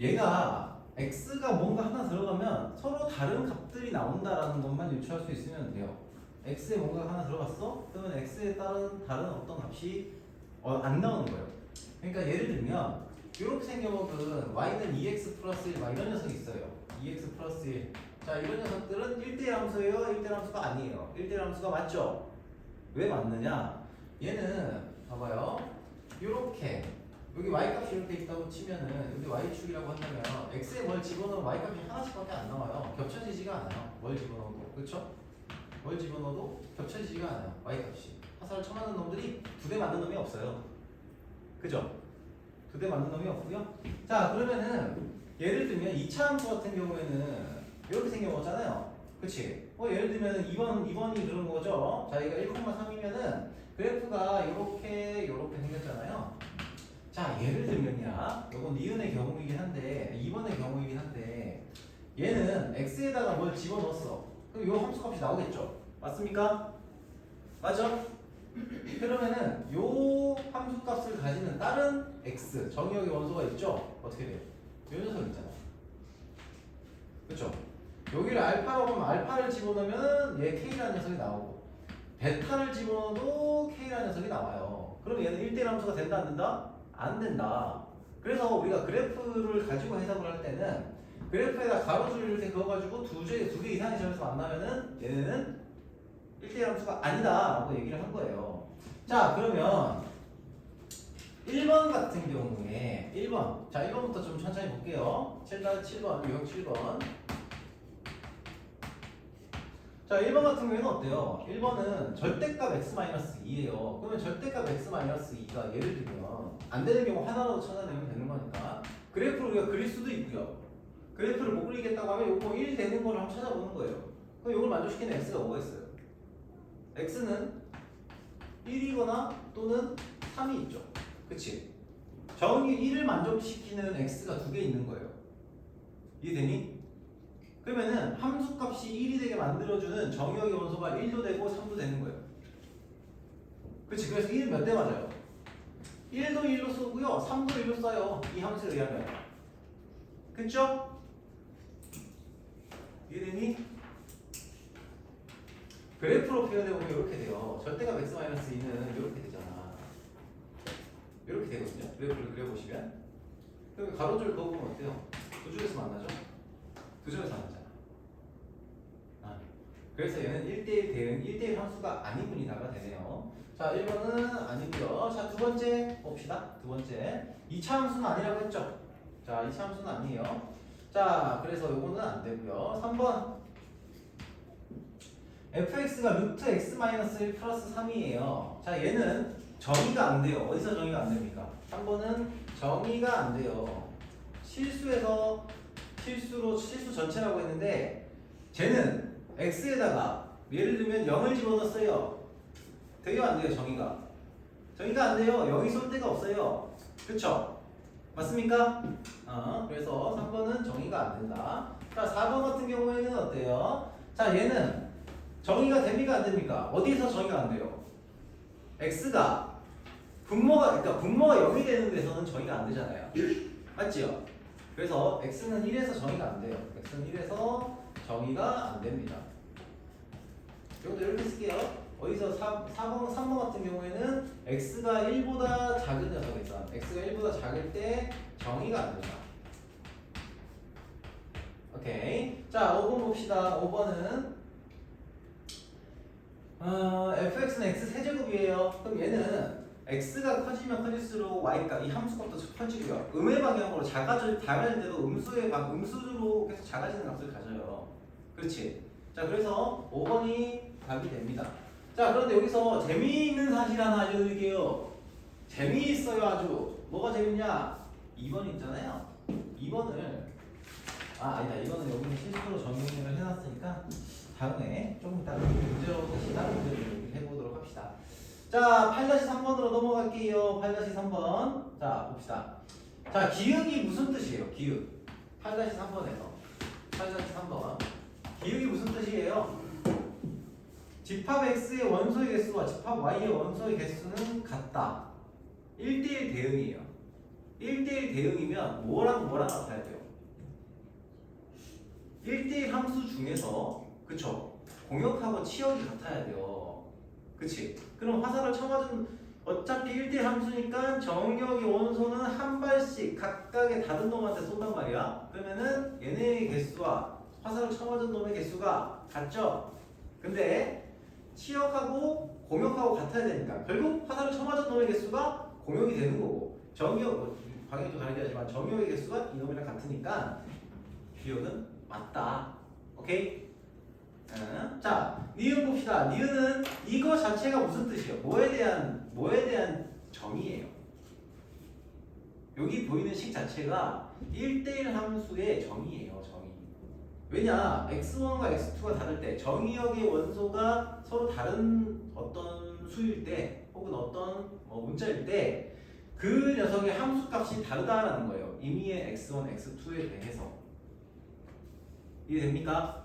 얘가 x가 뭔가 하나 들어가면 서로 다른 값들이 나온다라는 것만 유추할 수 있으면 돼요. x에 뭔가 하나 들어갔어? 그러면 x에 따른 다른 어떤 값이 안 나오는 거예요. 그러니까 예를 들면 이렇게 생겨먹은 y는 2x 플러스 1 막 이런 녀석이 있어요. 2x 플러스 1. 자, 이런 녀석들은 1대1 함수예요? 1대1 함수가 아니에요. 1대1 함수가 맞죠? 왜 맞느냐? 얘는 봐봐요. 이렇게 여기 y값이 이렇게 있다고 치면은 여기 y축이라고 한다면 x에 뭘 집어넣으면 y값이 하나씩밖에 안 나와요. 겹쳐지지가 않아요. 뭘 집어넣어도. 그렇죠? 뭘 집어넣어도 겹쳐지지가 않아요. y값이. 화살을 쳐맞는 놈들이 두 대 맞는 놈이 없어요. 그죠? 두 대 맞는 놈이 없고요. 자, 그러면은 예를 들면 2차 함수 같은 경우에는 이렇게 생겨먹잖아요. 그치? 예를 들면 2번이 그런 거죠. 자, 이거 1,3이면은 그래프가 이렇게 생겼잖아요. 자, 예를 들면야, 이건 니은의 경우이긴 한데, 2번의 경우이긴 한데, 얘는 x에다가 뭘 집어넣었어. 그럼 요 함수값이 나오겠죠? 맞습니까? 맞죠? 그러면은 요 함수값을 가지는 다른 x 정의역의 원소가 있죠? 어떻게 돼요? 요 녀석 있잖아. 그렇죠? 여기를 알파라고 하면 알파를 집어넣으면 얘 k라는 녀석이 나오고 베타를 집어넣어도 k라는 녀석이 나와요. 그러면 얘는 1대1 함수가 된다 안 된다? 안 된다. 그래서 우리가 그래프를 가지고 해석을 할 때는 그래프에다 가로줄을 이렇게 그어가지고 두 개 이상의 점에서 만나면은 얘는 1대1 함수가 아니다 라고 얘기를 한 거예요. 자, 그러면 1번 같은 경우에 1번. 자, 1번부터 좀 천천히 볼게요. 7번, 유형 7번. 자, 1번 같은 경우에는 어때요? 1번은 절대값 x-2예요. 그러면 절대값 x-2가 예를 들면 안 되는 경우 하나라도 찾아내면 되는 거니까 그래프를 우리가 그릴 수도 있고요. 그래프를 못 그리겠다고 하면 요거 1 되는 거를 한번 찾아보는 거예요. 그럼 이걸 만족시키는 x가 뭐가 있어요? x는 1이거나 또는 3이 있죠. 그치? 정의 1을 만족시키는 x가 두 개 있는 거예요. 이해되니? 그러면은 함수값이 1이 되게 만들어주는 정의역의 원소가 1도 되고 3도 되는 거예요. 그치? 그래서 1은 몇 대 맞아요? 1도 1로 쓰고요 3도 1로 써요. 이 함수에 의하면. 그쵸? 이해되니? 그래프로 표현해보면 이렇게 돼요. 절대값 x-2는 이렇게 되잖아. 이렇게 되거든요. 그래프를 그려보시면. 그럼 가로줄 그어보면 어때요? 두 줄에서 만나죠? 두 줄에서 만나잖아. 그래서 얘는 1대1 대응, 1대1 함수가 아니군이다가 되네요. 자, 1번은 아니고요. 자, 두 번째 봅시다. 두 번째. 2차 함수는 아니라고 했죠? 자, 2차 함수는 아니에요. 자, 그래서 요거는 안 되고요. 3번. fx가 루트 x-1 플러스 3이에요. 자, 얘는 정의가 안 돼요. 어디서 정의가 안 됩니까? 3번은 정의가 안 돼요. 실수 전체라고 했는데 쟤는 x에다가 예를 들면 0을 집어넣었어요. 돼요 안 돼요? 정의가 안 돼요. 여기 쏠 데가 없어요. 그쵸? 맞습니까? 그래서 3번은 정의가 안 된다. 자, 4번 같은 경우에는 어때요? 자, 얘는 정의가 됩니까 안 됩니까? 어디에서 정의가 안 돼요? x가 분모가 0이 되는 데서는 정의가 안 되잖아요. 맞지요? 그래서 x는 1에서 정의가 안 돼요. x는 1에서 정의가 안 됩니다. 이것도 이렇게 쓸게요. 어디서 3번 같은 경우에는 x가 1보다 작은 녀석에서 x가 1보다 작을 때 정의가 안 된다. 오케이. 자, 5번 봅시다. 5번은 fx는 x 세제곱이에요. 그럼 얘는 x가 커지면 커질수록 y값 이 함수값도 커지고요. 음의 방향으로 작아질 때도 음수로 계속 작아지는 값을 가져요. 그렇지? 자, 그래서 5번이 답이 됩니다. 자, 그런데 여기서 재미있는 사실 하나 알려드릴게요. 재미있어요 아주. 뭐가 재밌냐? 2번 있잖아요. 2번을 아니다. 이거는 여기는 실수로 정리를 해놨으니까 다음에 조금 이따 문제로 다시 다른 문제를 해보도록 합시다. 자, 8-3번으로 넘어갈게요. 8-3번. 자, 봅시다. 자, 기역이 무슨 뜻이에요? 기역. 8-3번에서 8-3번. 기역이 무슨 뜻이에요? 집합 x의 원소의 개수와 집합 y의 원소의 개수는 같다. 1대1 대응이에요. 1대1 대응이면 뭐랑 같아야 돼요? 1대1 함수 중에서 그쵸? 공역하고 치역이 같아야 돼요. 그치? 그럼 화살을 쳐맞은 어차피 1대1 함수니까 정역의 원소는 한 발씩 각각의 다른 놈한테 쏜단 말이야. 그러면은 얘네의 개수와 화살을 쳐맞은 놈의 개수가 같죠? 근데 치역하고 공역하고 같아야 되니까 결국 화살을 쳐맞은 놈의 개수가 공역이 되는 거고 정역, 방향이 좀 다르긴 하지만 정역의 개수가 이놈이랑 같으니까 기억은 맞다. 오케이? 자, 니은 봅시다. 니은은 이거 자체가 무슨 뜻이에요? 뭐에 대한 정의예요. 여기 보이는 식 자체가 1대1 함수의 정의예요. 정의. 왜냐? x1과 x2가 다를 때 정의역의 원소가 서로 다른 어떤 수일 때 혹은 어떤 문자일 때 그 녀석의 함수값이 다르다라는 거예요. 임의의 x1, x2에 대해서. 이해됩니까?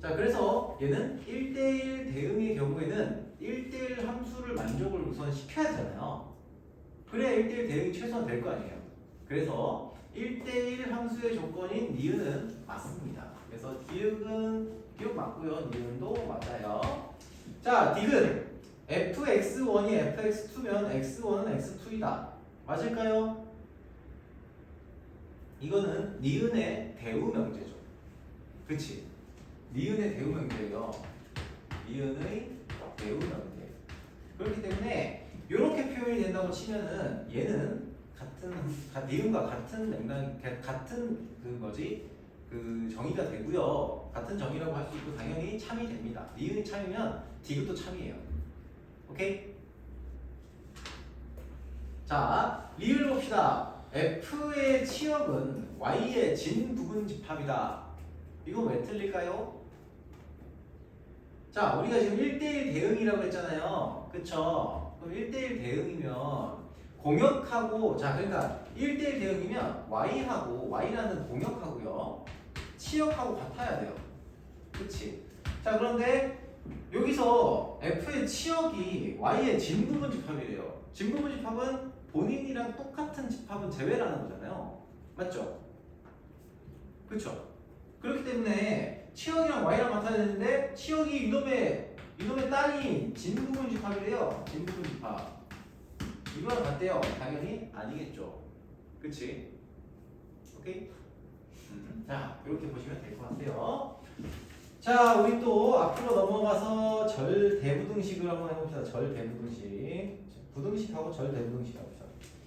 자, 그래서 얘는 1대1 대응의 경우에는 1대1 함수를 만족을 우선 시켜야 되잖아요. 그래야 1대1 대응이 최소한 될 거 아니에요. 그래서 1대1 함수의 조건인 니은은 맞습니다. 그래서 디귿 맞고요. 니은도 맞아요. 자, 디귿 fx1이 fx2면 x1은 x2이다. 맞을까요? 이거는 니은의 대우 명제죠. 그치? 니은의 대우 명제예요. 니은의 대우 명제. 그렇기 때문에 이렇게 표현이 된다고 치면은 얘는 니은과 같은 맥락, 같은 그 정의가 되고요. 같은 정의라고 할 수 있고 당연히 참이 됩니다. 니은이 참이면 디귿도 참이에요. 오케이? 자, 리을 봅시다. F의 치역은 Y의 진 부분 집합이다. 이건 왜 틀릴까요? 자, 우리가 지금 1대1 대응이라고 했잖아요. 그쵸? 그럼 1대1 대응이면 공역하고, 자, 그러니까 1대1 대응이면 Y라는 공역하고요. 치역하고 같아야 돼요. 그치? 자, 그런데 여기서 F의 치역이 Y의 진 부분 집합이래요. 진 부분 집합은 본인이랑 똑같은 집합은 제외라는 거잖아요. 맞죠? 그쵸? 그렇기 때문에 치역이랑 Y랑 같아야 되는데 치역이 이놈의 딸이 진 부분 집합이래요. 진 부분 집합. 이거랑 같대요. 당연히 아니겠죠. 그치? 오케이? 자, 이렇게 보시면 될 것 같아요. 자, 우리 또 앞으로 넘어가서 절대부등식을 한번 해봅시다. 절대부등식. 부등식하고 절대부등식 합시다.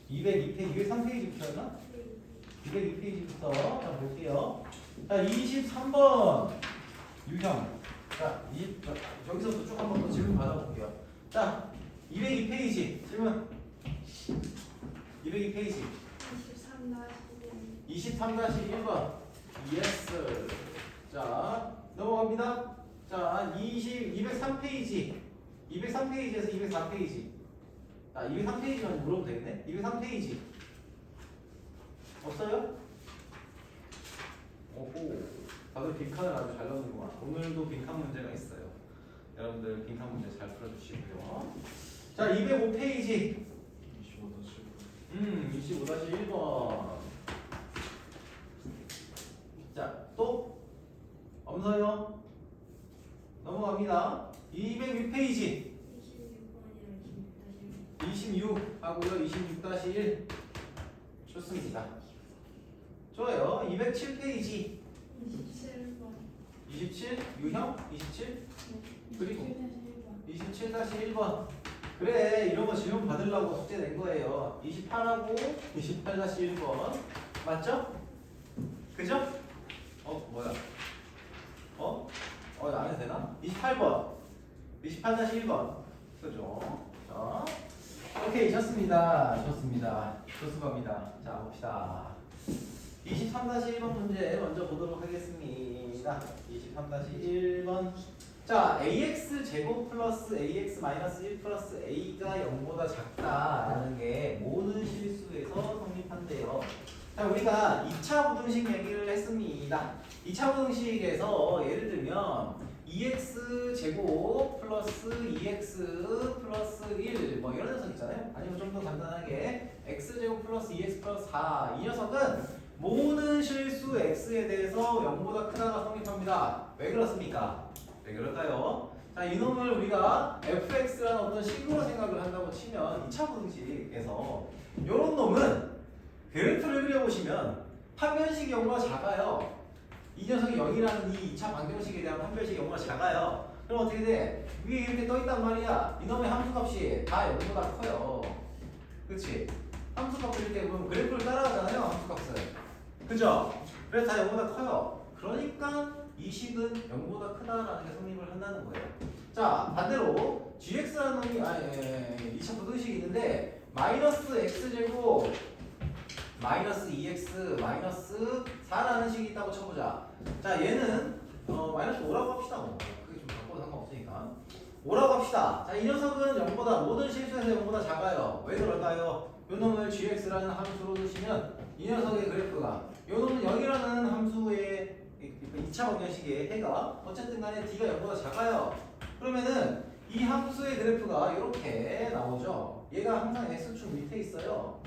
203페이지 붙였나? 202페이지부터 자, 볼게요. 자, 23번 유형. 자, 여기서부터 쭉 한번 더 질문 받아볼게요. 자, 202페이지 질문. 202페이지 23-1번 예스. 자, 넘어갑니다. 자, 203페이지 203페이지에서 204페이지. 아, 203페이지만 물어보면 되겠네. 203페이지 없어요? 오호, 다들 빈칸을 아주 잘 넣는구만. 오늘도 빈칸 문제가 있어요. 여러분들 빈칸 문제 잘 풀어주시고요. 자, 205페이지 25-1번. 자, 또 없어요? 넘어갑니다. 206페이지 26 하고요. 26-1 좋습니다. 좋아요. 207페이지 27 유형 27 그리고 27-1번. 그래, 이런 거 질문 받으려고 숙제 낸 거예요. 28하고 28-1번 맞죠? 그죠? 뭐야? 이거 안 해도 되나? 28번 28-1번 그죠? 자, 오케이, 좋습니다. 좋습니다. 자, 봅시다. 23-1번 문제 먼저 보도록 하겠습니다. 23-1번. 자, ax 제곱 플러스 ax 마이너스 1 플러스 a가 0보다 작다라는 게 모든 실수에서 성립한대요. 자, 우리가 2차 부등식 얘기를 했습니다. 2차 부등식에서 예를 들면 2x 제곱 플러스 2x 플러스 1 뭐 이런 녀석 있잖아요. 아니면 좀 더 간단하게 x 제곱 플러스 2x 플러스 4 이 녀석은 모든 실수 x에 대해서 0보다 크다가 성립합니다. 왜 그렇습니까? 왜 그럴까요? 자, 이놈을 우리가 fx라는 어떤 식으로 생각을 한다고 치면 2차 부등식에서 이런 놈은 그래프를 그려보시면 판별식이 0보다 작아요. 이 녀석이 0이라는 이 2차 방정식에 대한 판별식이 0보다 작아요. 그럼 어떻게 돼? 위에 이렇게 떠있단 말이야. 이놈의 함수값이 다 0보다 커요. 그치? 함수값을 이렇게 보면 그래프를 따라가잖아요. 함수값은. 그죠? 그래서 다 0보다 커요. 그러니까 이 식은 0보다 크다라는 게 성립을 한다는 거예요. 자, 반대로 gx라는 놈이 2차 부등식이 있는데 마이너스 x제곱 마이너스 2x 마이너스 4라는 식이 있다고 쳐보자. 자, 얘는 마이너스 5라고 합시다. 뭐 그게 좀 바꿔도 상관없으니까 5라고 합시다. 자, 이 녀석은 0보다 모든 실수에서 0보다 작아요. 왜 그럴까요? 요 놈을 gx라는 함수로 두시면 이 녀석의 그래프가 요 놈은 0이라는 함수의 2차 방정식의 해가 어쨌든 간에 d가 0보다 작아요. 그러면은 이 함수의 그래프가 이렇게 나오죠. 얘가 항상 x축 밑에 있어요.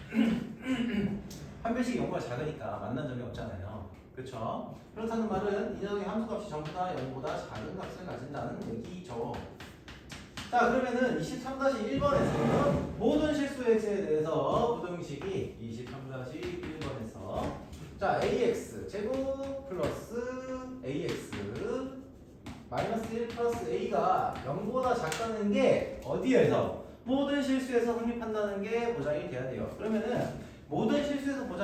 판별식이 0보다 작으니까 만난 점이 없잖아요. 그렇죠? 그렇다는 말은 이 녀석의 함수값이 전부 다 0보다 작은 값을 가진다는 얘기죠. 자, 그러면은 23-1번에서는 모든 실수 x에 대해서 부등식이 23-1번에서 자, ax 제곱 플러스 ax 마이너스 1 플러스 a가 0보다 작다는 게 어디에서? 모든 실수에서 성립한다는 게 보장이 돼야 돼요. 그러면은 모든 실수에서 0보다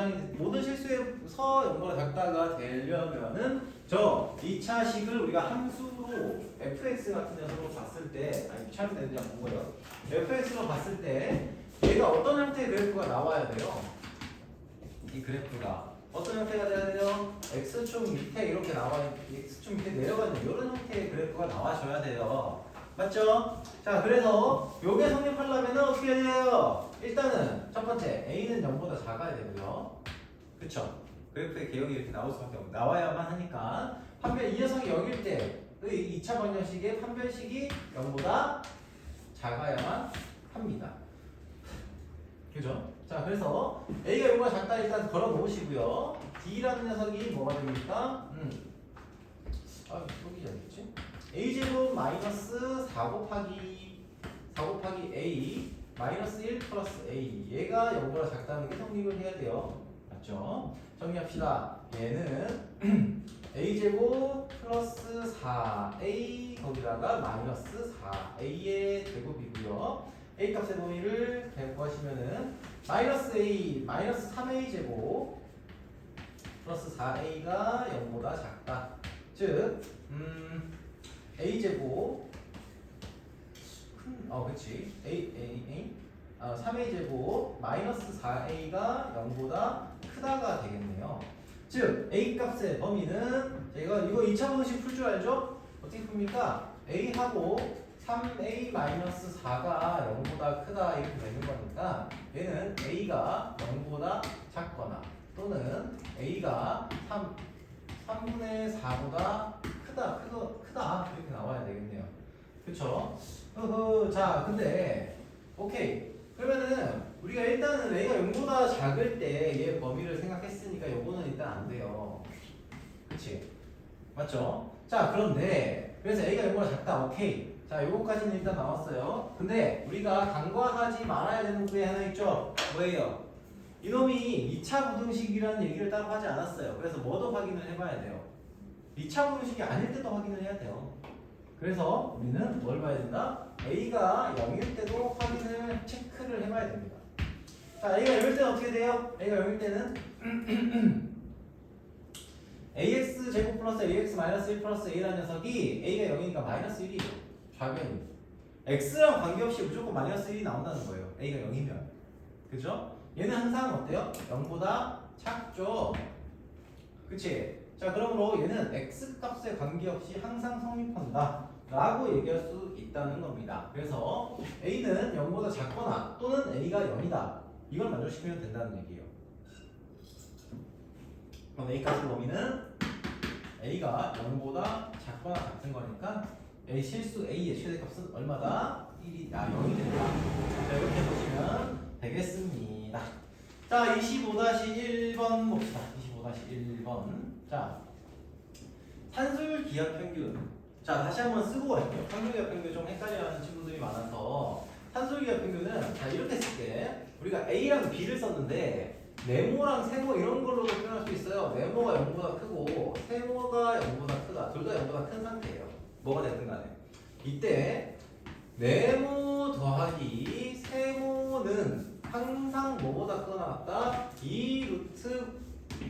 작다가 되려면은 저 2차 식을 우리가 함수로 fx 같은 녀석으로 봤을 때 아니 촬영 되는지 한번 본 거예요. fx로 봤을 때 얘가 어떤 형태의 그래프가 나와야 돼요? 이 그래프가 어떤 형태가 돼야 돼요? x축 밑에 이렇게 나와야 x축 밑에 내려가는 이런 형태의 그래프가 나와줘야 돼요. 맞죠? 자, 그래서 요게 성립하려면 어떻게 해야 돼요? 일단은 첫 번째 a는 0보다 작아야 되고요. 그쵸? 그래프의 개형이 이렇게 나올 수밖에 없고 나와야만 하니까 판별 이 녀석이 0일 때의 2차 방정식의 판별식이 0보다 작아야만 합니다. 그죠? 자, 그래서 a가 0보다 작다 일단 걸어 놓으시고요. d라는 녀석이 뭐가 됩니까? 여기 어디지? a제곱 마이너스 4 곱하기 a 마이너스 1 플러스 a 얘가 0보다 작다는 게 성립을 해야 돼요. 맞죠? 정리합시다. 얘는 a제곱 플러스 4a 거기다가 마이너스 4a의 제곱이고요. a 값의 범위를 구하시면은 마이너스 a 마이너스 3a 제곱 플러스 4a가 0보다 작다. 즉 a 제곱 그렇지. a 3a 제곱 마이너스 4a가 0보다 크다가 되겠네요. 즉 a 값의 범위는 제가 이거 2차 방정식 풀 줄 알죠? 어떻게 풉니까? a하고 3a 마이너스 4가 0보다 크다 이렇게 되는 거니까 얘는 a가 0보다 작거나 또는 a가 3분의 4보다 크다 이렇게 나와야 되겠네요. 그쵸? 자, 근데 오케이. 그러면은 우리가 일단은 a가 0보다 작을 때 얘 범위를 생각했으니까 요거는 일단 안 돼요. 그치? 맞죠? 자, 그런데 그래서 a가 0보다 작다. 오케이. 자, 요거까지는 일단 나왔어요. 근데 우리가 간과하지 말아야 되는 부분이 하나 있죠? 뭐예요? 이놈이 2차 부등식이라는 얘기를 따로 하지 않았어요. 그래서 뭐도 확인을 해봐야 돼요. 2차 부등식이 아닐 때도 확인을 해야 돼요. 그래서 우리는 뭘 봐야 된다? a가 0일 때도 확인을 체크를 해봐야 됩니다. 자, a가 0일 때는 어떻게 돼요? a가 0일 때는 ax 제곱 플러스 ax 마이너스 1 플러스 a라는 녀석이 a가 0이니까 마이너스 1이에요. 좌변이. x랑 관계없이 무조건 마이너스 1이 나온다는 거예요. a가 0이면. 그죠? 얘는 항상 어때요? 0보다 작죠? 그치? 자, 그러므로 얘는 x 값에 관계없이 항상 성립한다 라고 얘기할 수 있다는 겁니다. 그래서 a는 0보다 작거나 또는 a가 0이다 이걸 만족시키면 된다는 얘기예요. 그럼 a 값의 범위는 a가 0보다 작거나 같은 거니까 a 실수 a의 최대값은 얼마다? 0이 된다. 자, 이렇게 보시면 되겠습니다. 자, 25-1번 봅시다. 25-1번 1번. 자, 산술기하 평균. 자, 다시 한번 쓰고 갈게요. 산술기하 평균 좀 헷갈려하는 친구들이 많아서 산술기하 평균은 자 이렇게 쓸게. 우리가 A랑 B를 썼는데 네모랑 세모 이런 걸로도 표현할 수 있어요. 네모가 0보다 크고 세모가 0보다 크다. 둘 다 0보다 큰 상태예요. 뭐가 됐든 간에. 이때 네모 더하기 세모는 항상 뭐보다 크거나 같다? 2 루트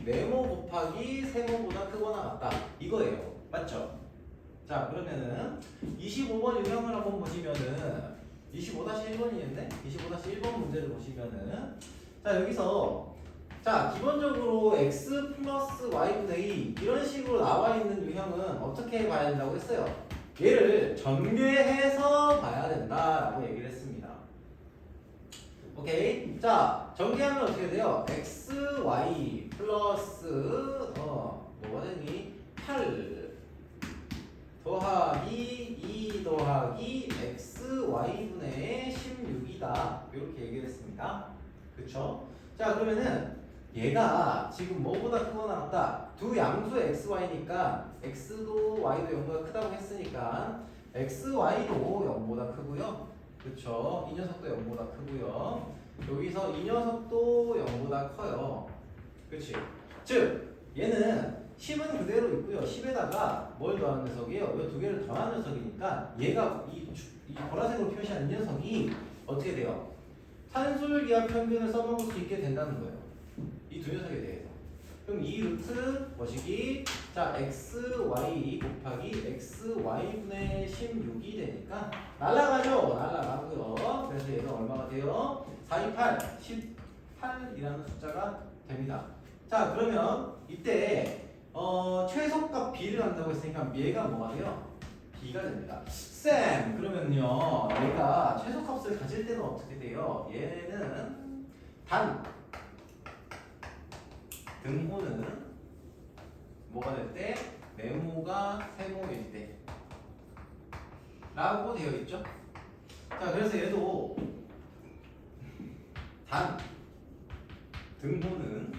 네모 곱하기 세모보다 크거나 같다. 이거예요. 맞죠? 자, 그러면은 25번 유형을 한번 보시면은 25-1번이겠네? 25-1번 문제를 보시면은 자, 여기서 자, 기본적으로 x 플러스 y분의 2 이런 식으로 나와 있는 유형은 어떻게 봐야 된다고 했어요? 얘를 전개해서 봐야 된다라고 얘기를 했습니다. 오케이. 자, 전개하면 어떻게 돼요? x, y 플러스 뭐가 되니? 8 더하기 2 더하기 x, y분의 16이다. 이렇게 얘기를 했습니다. 그쵸? 자, 그러면은 얘가 지금 뭐보다 크거나 같다? 두 양수 x, y니까 x도 y도 0보다 크다고 했으니까 x, y도 0보다 크고요. 그쵸? 이 녀석도 0보다 크고요. 여기서 이 녀석도 0보다 커요. 그치? 즉 얘는 10은 그대로 있고요. 10에다가 뭘 더하는 녀석이에요? 이 두 개를 더하는 녀석이니까 얘가 이 보라색으로 표시한 이 녀석이 어떻게 돼요? 산술기하 평균을 써먹을 수 있게 된다는 거예요. 이 두 녀석에 대해서. 그럼 2 루트 뭐시기? 자, xy 곱하기 xy분의 16이 되니까 날라가죠? 날라가고요. 그래서 얘가 얼마가 돼요? 428, 18이라는 숫자가 됩니다. 자, 그러면 이때 최소값 b를 한다고 했으니까 얘가 뭐가 돼요? b가 됩니다. 쌤, 그러면요 얘가 최소값을 가질 때는 어떻게 돼요? 얘는 단 등호는 뭐가 될 때? 네모가 세모일 때 라고 되어 있죠. 자, 그래서 얘도 단 등호는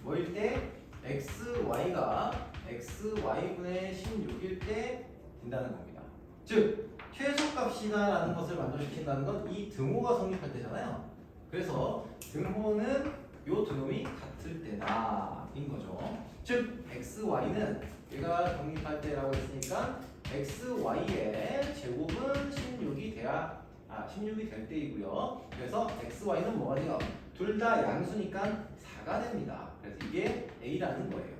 뭐일 때? xy가 xy분의 16일 때 된다는 겁니다. 즉 최소값이다라는 것을 만족시킨다는 건 이 등호가 성립할 때잖아요. 그래서 등호는 요 두 놈이 같을 때다 인 거죠. 즉 xy는 얘가 성립할 때라고 했으니까 xy의 제곱은 16이 돼야 16이 될 때이고요. 그래서 xy는 뭐가 돼요? 둘 다 양수니까 4가 됩니다. 그래서 이게 a라는 거예요.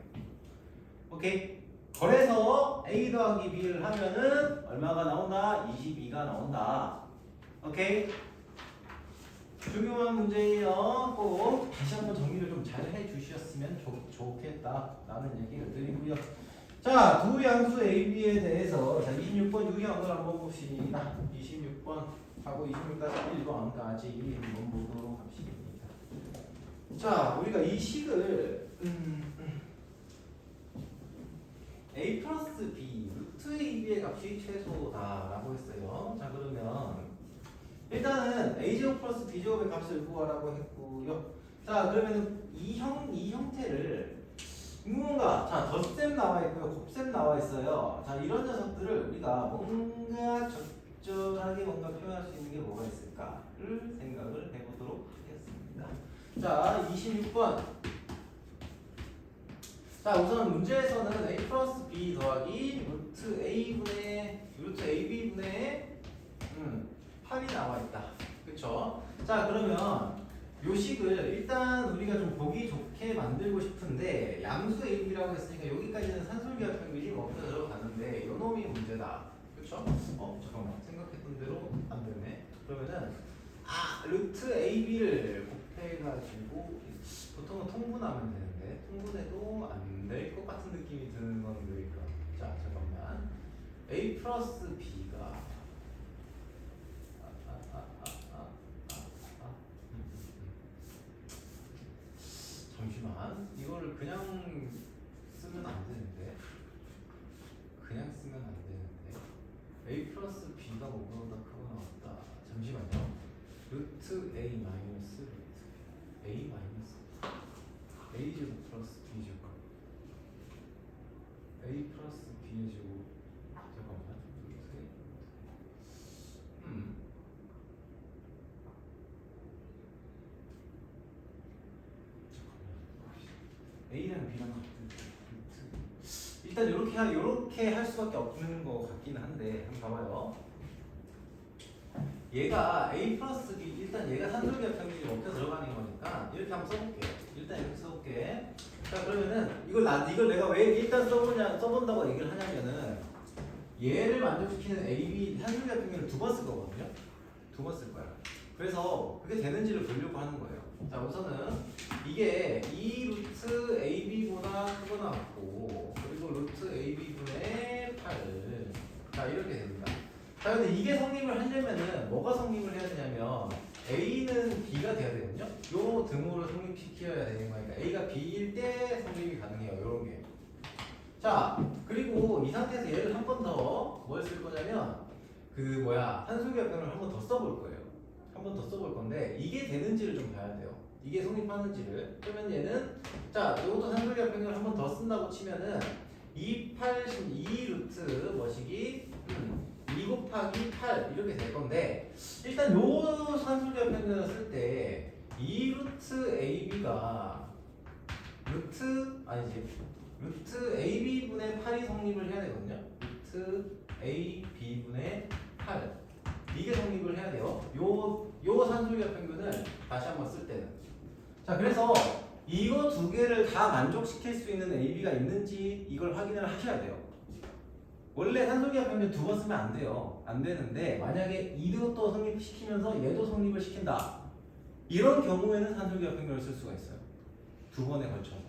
오케이. 그래서 a 더하기 b를 하면은 얼마가 나온다? 22가 나온다. 오케이. 중요한 문제예요. 꼭 다시 한번 정리를 좀 잘 해주셨으면 좋겠다라는 얘기를 드리고요. 자, 두 양수 a, b에 대해서 자 26번 유형을 한번 봅시다. 26번 하고 26-1번까지 한번 보도록 합시다. 자, 우리가 이 식을 a 플러스 b 루트 ab의 값이 최소다라고 했어요. 자, 그러면 일단은 a제곱 플러스 b제곱의 값을 구하라고 했고요. 자, 그러면 이 형태를 뭔가 자 덧셈 나와 있고요, 곱셈 나와 있어요. 자, 이런 녀석들을 우리가 뭔가 적절하게 뭔가 표현할 수 있는 게 뭐가 있을까를 생각을 해보도록 하겠습니다. 자, 26번. 자, 우선 문제에서는 a 플러스 b 더하기 루트 ab분의 8이 나와 있다. 그쵸? 자, 그러면 요 식을 일단 우리가 좀 보기 좋게 만들고 싶은데 양수 ab라고 했으니까 여기까지는 산술기하 평균이 먼저 들어갔는데 요 놈이 문제다. 그쵸? 잠깐만. 생각했던 대로 안 되네. 그러면은 루트 ab를 곱해가지고 보통은 통분하면 되는데 통분해도 안 될 것 같은 느낌이 드는 건 왜일까? 자, 잠깐만. a 플러스 b가 잠시만, 이거를 그냥 쓰면 안 되는데 a 플러스 b가 뭐보다 크거나 같다. 잠시만요. 루트 a 마이너스 루트 a 마이너스 a제곱 플러스 b제곱 a 플러스 b의 제곱 잠깐만 a랑 b랑 같은 루트 일단 이렇게 할 수밖에 없는 거 같기는 한데 한번 봐봐요. 얘가 a 플러스 b 일단 얘가 산술기압 평균이 먹혀 들어가는 거니까 이렇게 한번 써볼게요. 일단 이렇게 써볼게. 자 그러면은 이걸 내가 왜 일단 써본다고 얘기를 하냐면은 얘를 만족시키는 a, b 산술기압 평균을 두 번 쓸 거거든요. 두 번 쓸 거야. 그래서 그게 되는지를 보려고 하는 거예요. 자 우선은 이게 2 루트 ab보다 크거나 같고 그리고 루트 ab분의 8 자 이렇게 됩니다. 자 근데 이게 성립을 하려면은 뭐가 성립을 해야 되냐면 a는 b가 돼야 되거든요. 요 등호를 성립시켜야 되는 거니까 a가 b일 때 성립이 가능해요. 요런 게. 자 그리고 이 상태에서 얘를 한 번 더 뭘 쓸 거냐면 산술기압 평균을 한 번 더 써볼 거예요. 한 번 더 써볼 건데 이게 되는지를 좀 봐야 돼요. 이게 성립하는지를. 그러면 얘는 자 이것도 산술기압 평균을 한 번 더 쓴다고 치면은 2 루트 뭐시기 2 곱하기 8 이렇게 될 건데 일단 요 산술기압 평균을 쓸 때 2 루트 ab가 루트 ab분의 8이 성립을 해야 되거든요. 루트 ab분의 8 이게 성립을 해야 돼요. 요 산술기압 평균을 다시 한번 쓸 때는 자 그래서 이거 두 개를 다 만족시킬 수 있는 ab가 있는지 이걸 확인을 하셔야 돼요. 원래 산술기압 평균 두 번 쓰면 안 돼요. 안 되는데 만약에 이것도 성립시키면서 얘도 성립을 시킨다. 이런 경우에는 산술기압 평균을 쓸 수가 있어요. 두 번에 걸쳐서.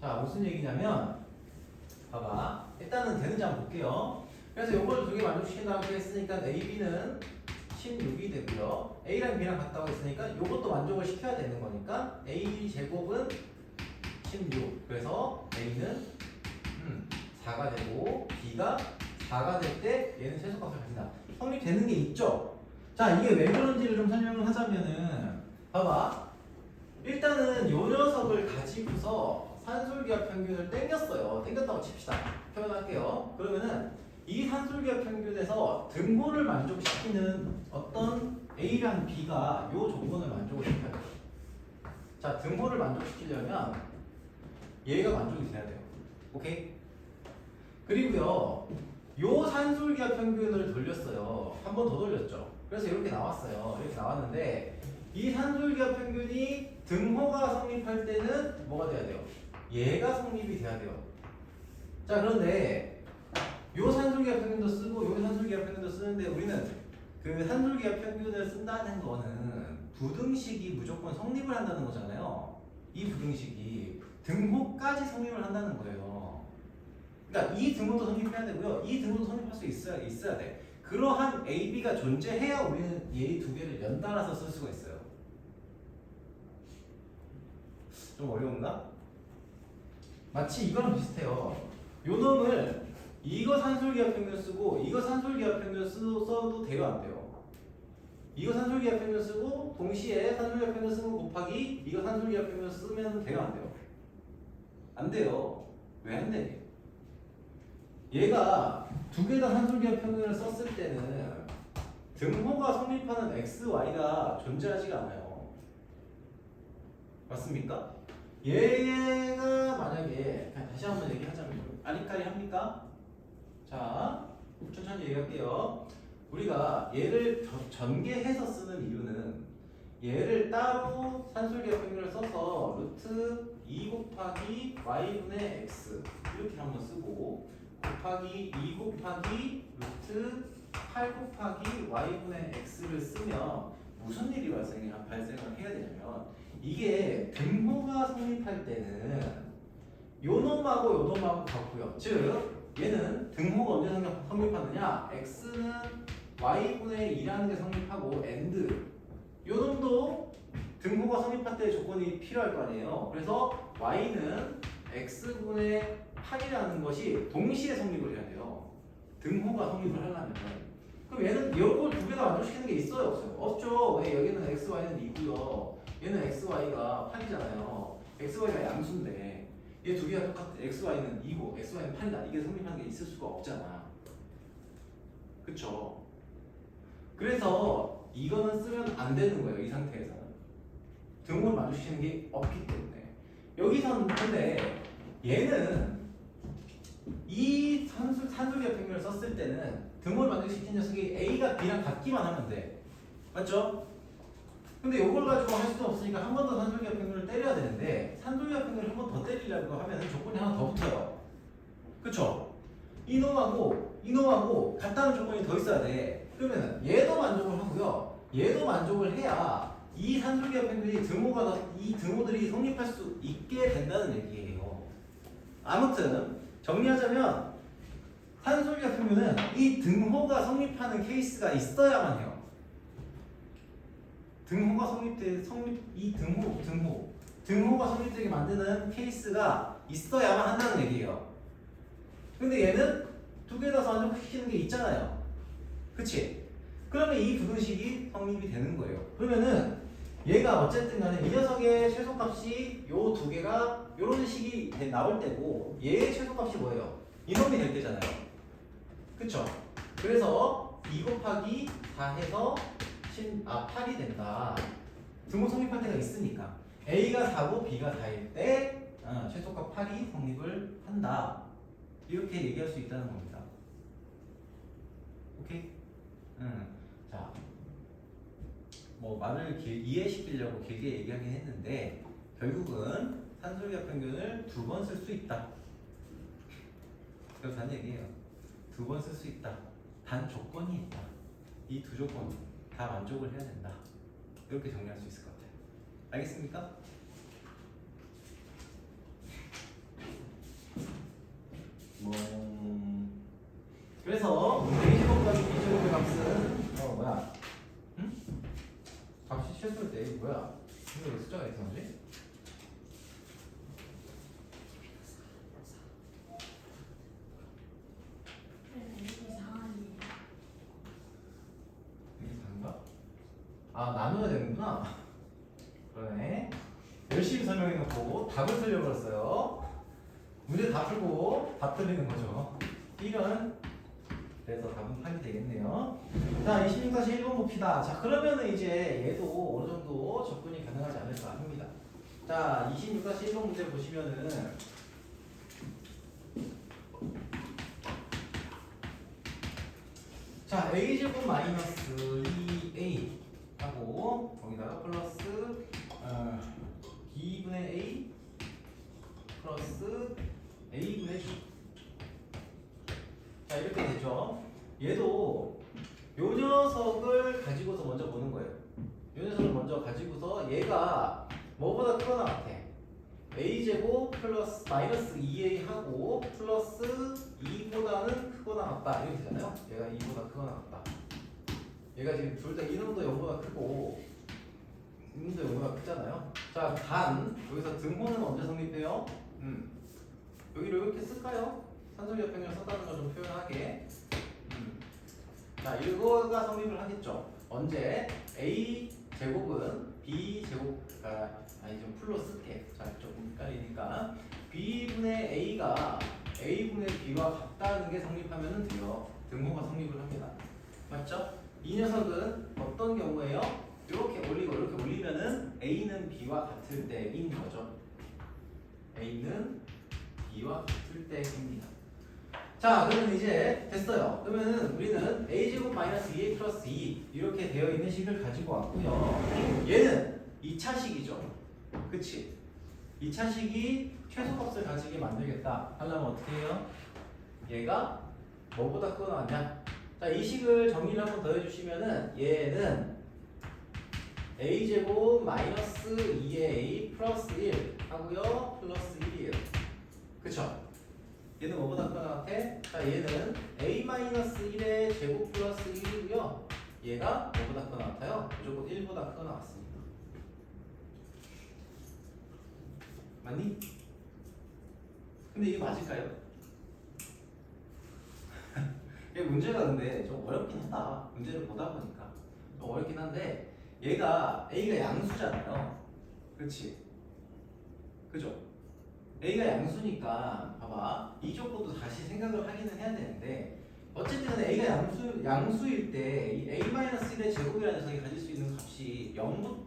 자 무슨 얘기냐면 봐봐. 일단은 되는지 한번 볼게요. 그래서 요걸 두 개 만족시킨다고 했으니까 AB는 16이 되고요. A랑 B랑 같다고 했으니까 요것도 만족을 시켜야 되는 거니까 A 제곱은 16. 그래서 A는 4가 되고 B가 4가 될 때 얘는 최소값을 가진다. 성립되는 게 있죠? 자 이게 왜 그런지를 좀 설명을 하자면은 봐봐. 일단은 요 녀석을 가지고서 산술기압 평균을 땡겼어요. 땡겼다고 칩시다. 표현할게요. 그러면은 이 산술기압 평균에서 등호를 만족시키는 어떤 A랑 B가 요 조건을 만족을 시켜야 돼요. 자 등호를 만족시키려면 얘가 만족이 돼야 돼요. 오케이? 그리고요 요 산술기압 평균을 돌렸어요. 한 번 더 돌렸죠. 그래서 이렇게 나왔어요. 이렇게 나왔는데 이 산술기압 평균이 등호가 성립할 때는 뭐가 돼야 돼요? 얘가 성립이 돼야 돼요. 자 그런데 요 산술기압 평균도 쓰고 요 산술기압 평균도 쓰는데 우리는 그 산술기압 평균을 쓴다는 거는 부등식이 무조건 성립을 한다는 거잖아요. 이 부등식이 등호까지 성립을 한다는 거예요. 그러니까 이 등호도 성립해야 되고요. 이 등호도 성립할 수 있어야 돼. 그러한 AB가 존재해야 우리는 얘 두 개를 연달아서 쓸 수가 있어요. 좀 어려운가? 마치 이거랑 비슷해요. 요 놈을 이거 산술기압 평균 쓰고 이거 산술기압 평균 써도 돼요 안 돼요? 이거 산술기압 평균 쓰고 동시에 산술기압 평균 쓰고 곱하기 이거 산술기압 평균 쓰면 돼요 안 돼요? 안 돼요. 왜 안 돼? 얘가 두 개 다 산술기압 평균을 썼을 때는 등호가 성립하는 x, y가 존재하지가 않아요. 맞습니까? 얘가 만약에 다시 한번 얘기하자면 아리까리 합니까? 자 천천히 얘기할게요. 우리가 얘를 전개해서 쓰는 이유는 얘를 따로 산술기압 평균을 써서 루트 2 곱하기 y분의 x 이렇게 한번 쓰고 곱하기 2 곱하기 루트 8 곱하기 y분의 x를 쓰면 무슨 일이 발생을 해야 되냐면 이게 등호가 성립할 때는 요 놈하고 요 놈하고 같고요. 즉 얘는 등호가 언제 성립하느냐? x는 y분의 2라는 게 성립하고 and 요 놈도 등호가 성립할 때 조건이 필요할 거 아니에요. 그래서 y는 x분의 8이라는 것이 동시에 성립을 해야 돼요. 등호가 성립을 하려면. 그럼 얘는 이걸 두 개 다 만족시키는 게 있어요 없어요? 없죠. 왜 여기는 x, y는 2고요. 얘는 xy가 8이잖아요. xy가 양수인데 얘 두 개가 똑같아. xy는 2고 xy는 8이다. 이게 성립하는 게 있을 수가 없잖아. 그쵸? 그래서 이거는 쓰면 안 되는 거예요. 이 상태에서는 등호를 마주치는 게 없기 때문에. 여기서는 근데 얘는 이 산술기하 평균을 썼을 때는 등호를 마주치는 녀석이 a가 b랑 같기만 하면 돼. 맞죠? 근데 이걸 가지고 할 수는 없으니까 한 번 더 산술기하 평균을 때려야 되는데 산술기하 평균을 한 번 더 때리려고 하면 조건이 하나 더 붙어요. 그쵸? 이놈하고 같다는 조건이 더 있어야 돼. 그러면 얘도 만족을 하고요. 얘도 만족을 해야 이 산술기하 평균이 이 등호들이 성립할 수 있게 된다는 얘기예요. 아무튼 정리하자면 산술기하 평균은 이 등호가 성립하는 케이스가 있어야만 해요. 등호가 등호가 성립되게 만드는 케이스가 있어야만 한다는 얘기예요. 근데 얘는 두 개 다 만족시키는 게 있잖아요. 그치? 그러면 이 부등식이 성립이 되는 거예요. 그러면은 얘가 어쨌든 간에 이 녀석의 최소값이 요 두 개가 요런 식이 나올 때고 얘의 최소값이 뭐예요? 이놈이 될 때잖아요. 그쵸? 그래서 2 곱하기 4 해서 8이 된다. 등호 성립할 때가 있으니까 A가 4고 B가 4일 때 최소값 8이 성립을 한다. 이렇게 얘기할 수 있다는 겁니다. 오케이? 자, 뭐 말을 이해시키려고 길게 얘기하긴 했는데 결국은 산술기하 평균을 2번 쓸 수 있다. 그렇다는 얘기예요. 2번 쓸 수 있다. 단 조건이 있다. 이 두 조건 다 만족을 해야 된다. 이렇게 정리할 수 있을 것 같아요. 알겠습니까? 그래서 A제곱까지 B제곱의 값은 뭐야? 응? 값이 최소일 때 이게 뭐야? 근데 왜 숫자가 이상하지? 이게 다른가? 아, 나눠야 되는구나. 그러네. 열심히 설명해놓고 답을 틀려버렸어요. 문제 다 풀고 답 틀리는 거죠. 이런. 그래서 답은 8이 되겠네요. 자, 26다시 1번 봅시다. 자, 그러면은 이제 얘도 어느 정도 접근이 가능하지 않을까 합니다. 자, 26다시 1번 문제 보시면은 자, a제곱 마이너스 2a 하고 거기다가 플러스 b분의 a 플러스 a분의 b. 자, 이렇게 되죠. 얘도 요 녀석을 가지고서 먼저 보는 거예요. 요 녀석을 먼저 가지고서 얘가 뭐보다 크거나 같아. a제곱 플러스 마이너스 2a 하고 플러스 2보다는 크거나 같다. 이렇게 되잖아요. 얘가 2보다 크거나 같다. 얘가 지금 둘 다 이놈도 0보다 크고 이놈도 0보다 크잖아요. 자, 단 여기서 등호는 언제 성립해요? 여기를 이렇게 쓸까요? 산술기하 평균을 썼다는 걸 좀 표현하게. 자, 이거가 성립을 하겠죠. 언제? a 제곱은 b 제곱가 아니 좀 풀로 쓸게. 자, 조금 헷갈리니까 b분의 a가 a분의 b와 같다는 게 성립하면 돼요. 등호가 성립을 합니다. 맞죠? 이 녀석은 어떤 경우에요? 이렇게 올리고 이렇게 올리면은 a는 b와 같을 때인 거죠. a는 b와 같을 때입니다. 자, 그러면 이제 됐어요. 그러면은 우리는 a제곱 마이너스 2a 플러스 2 이렇게 되어 있는 식을 가지고 왔고요. 얘는 2차식이죠. 그치? 2차식이 최소값을 가지게 만들겠다 하려면 어떻게 해요? 얘가 뭐보다 크거나 같냐? 자, 이 식을 정리를 한번 더 해주시면은 얘는 a제곱 마이너스 2a 플러스 1 하고요. 플러스 1이에요. 그쵸? 얘는 뭐보다 크거나 같아? 자, 얘는 a-1의 제곱 플러스 1이고요. 얘가 뭐보다 크거나 같아요? 무조건 1보다 크거나 같습니다. 맞니? 근데 이게 맞을까요? 이게 문제가 근데 좀 어렵긴 하다. 문제를 보다 보니까 좀 어렵긴 한데 얘가 a가 양수잖아요. 그렇지? 그죠? A가 양수니까 봐봐 이 조건도 다시 생각을 하기는 해야 되는데 어쨌든 A가 양수일 때 이 A-1의 제곱이라는 녀석이 가질 수 있는 값이 0보다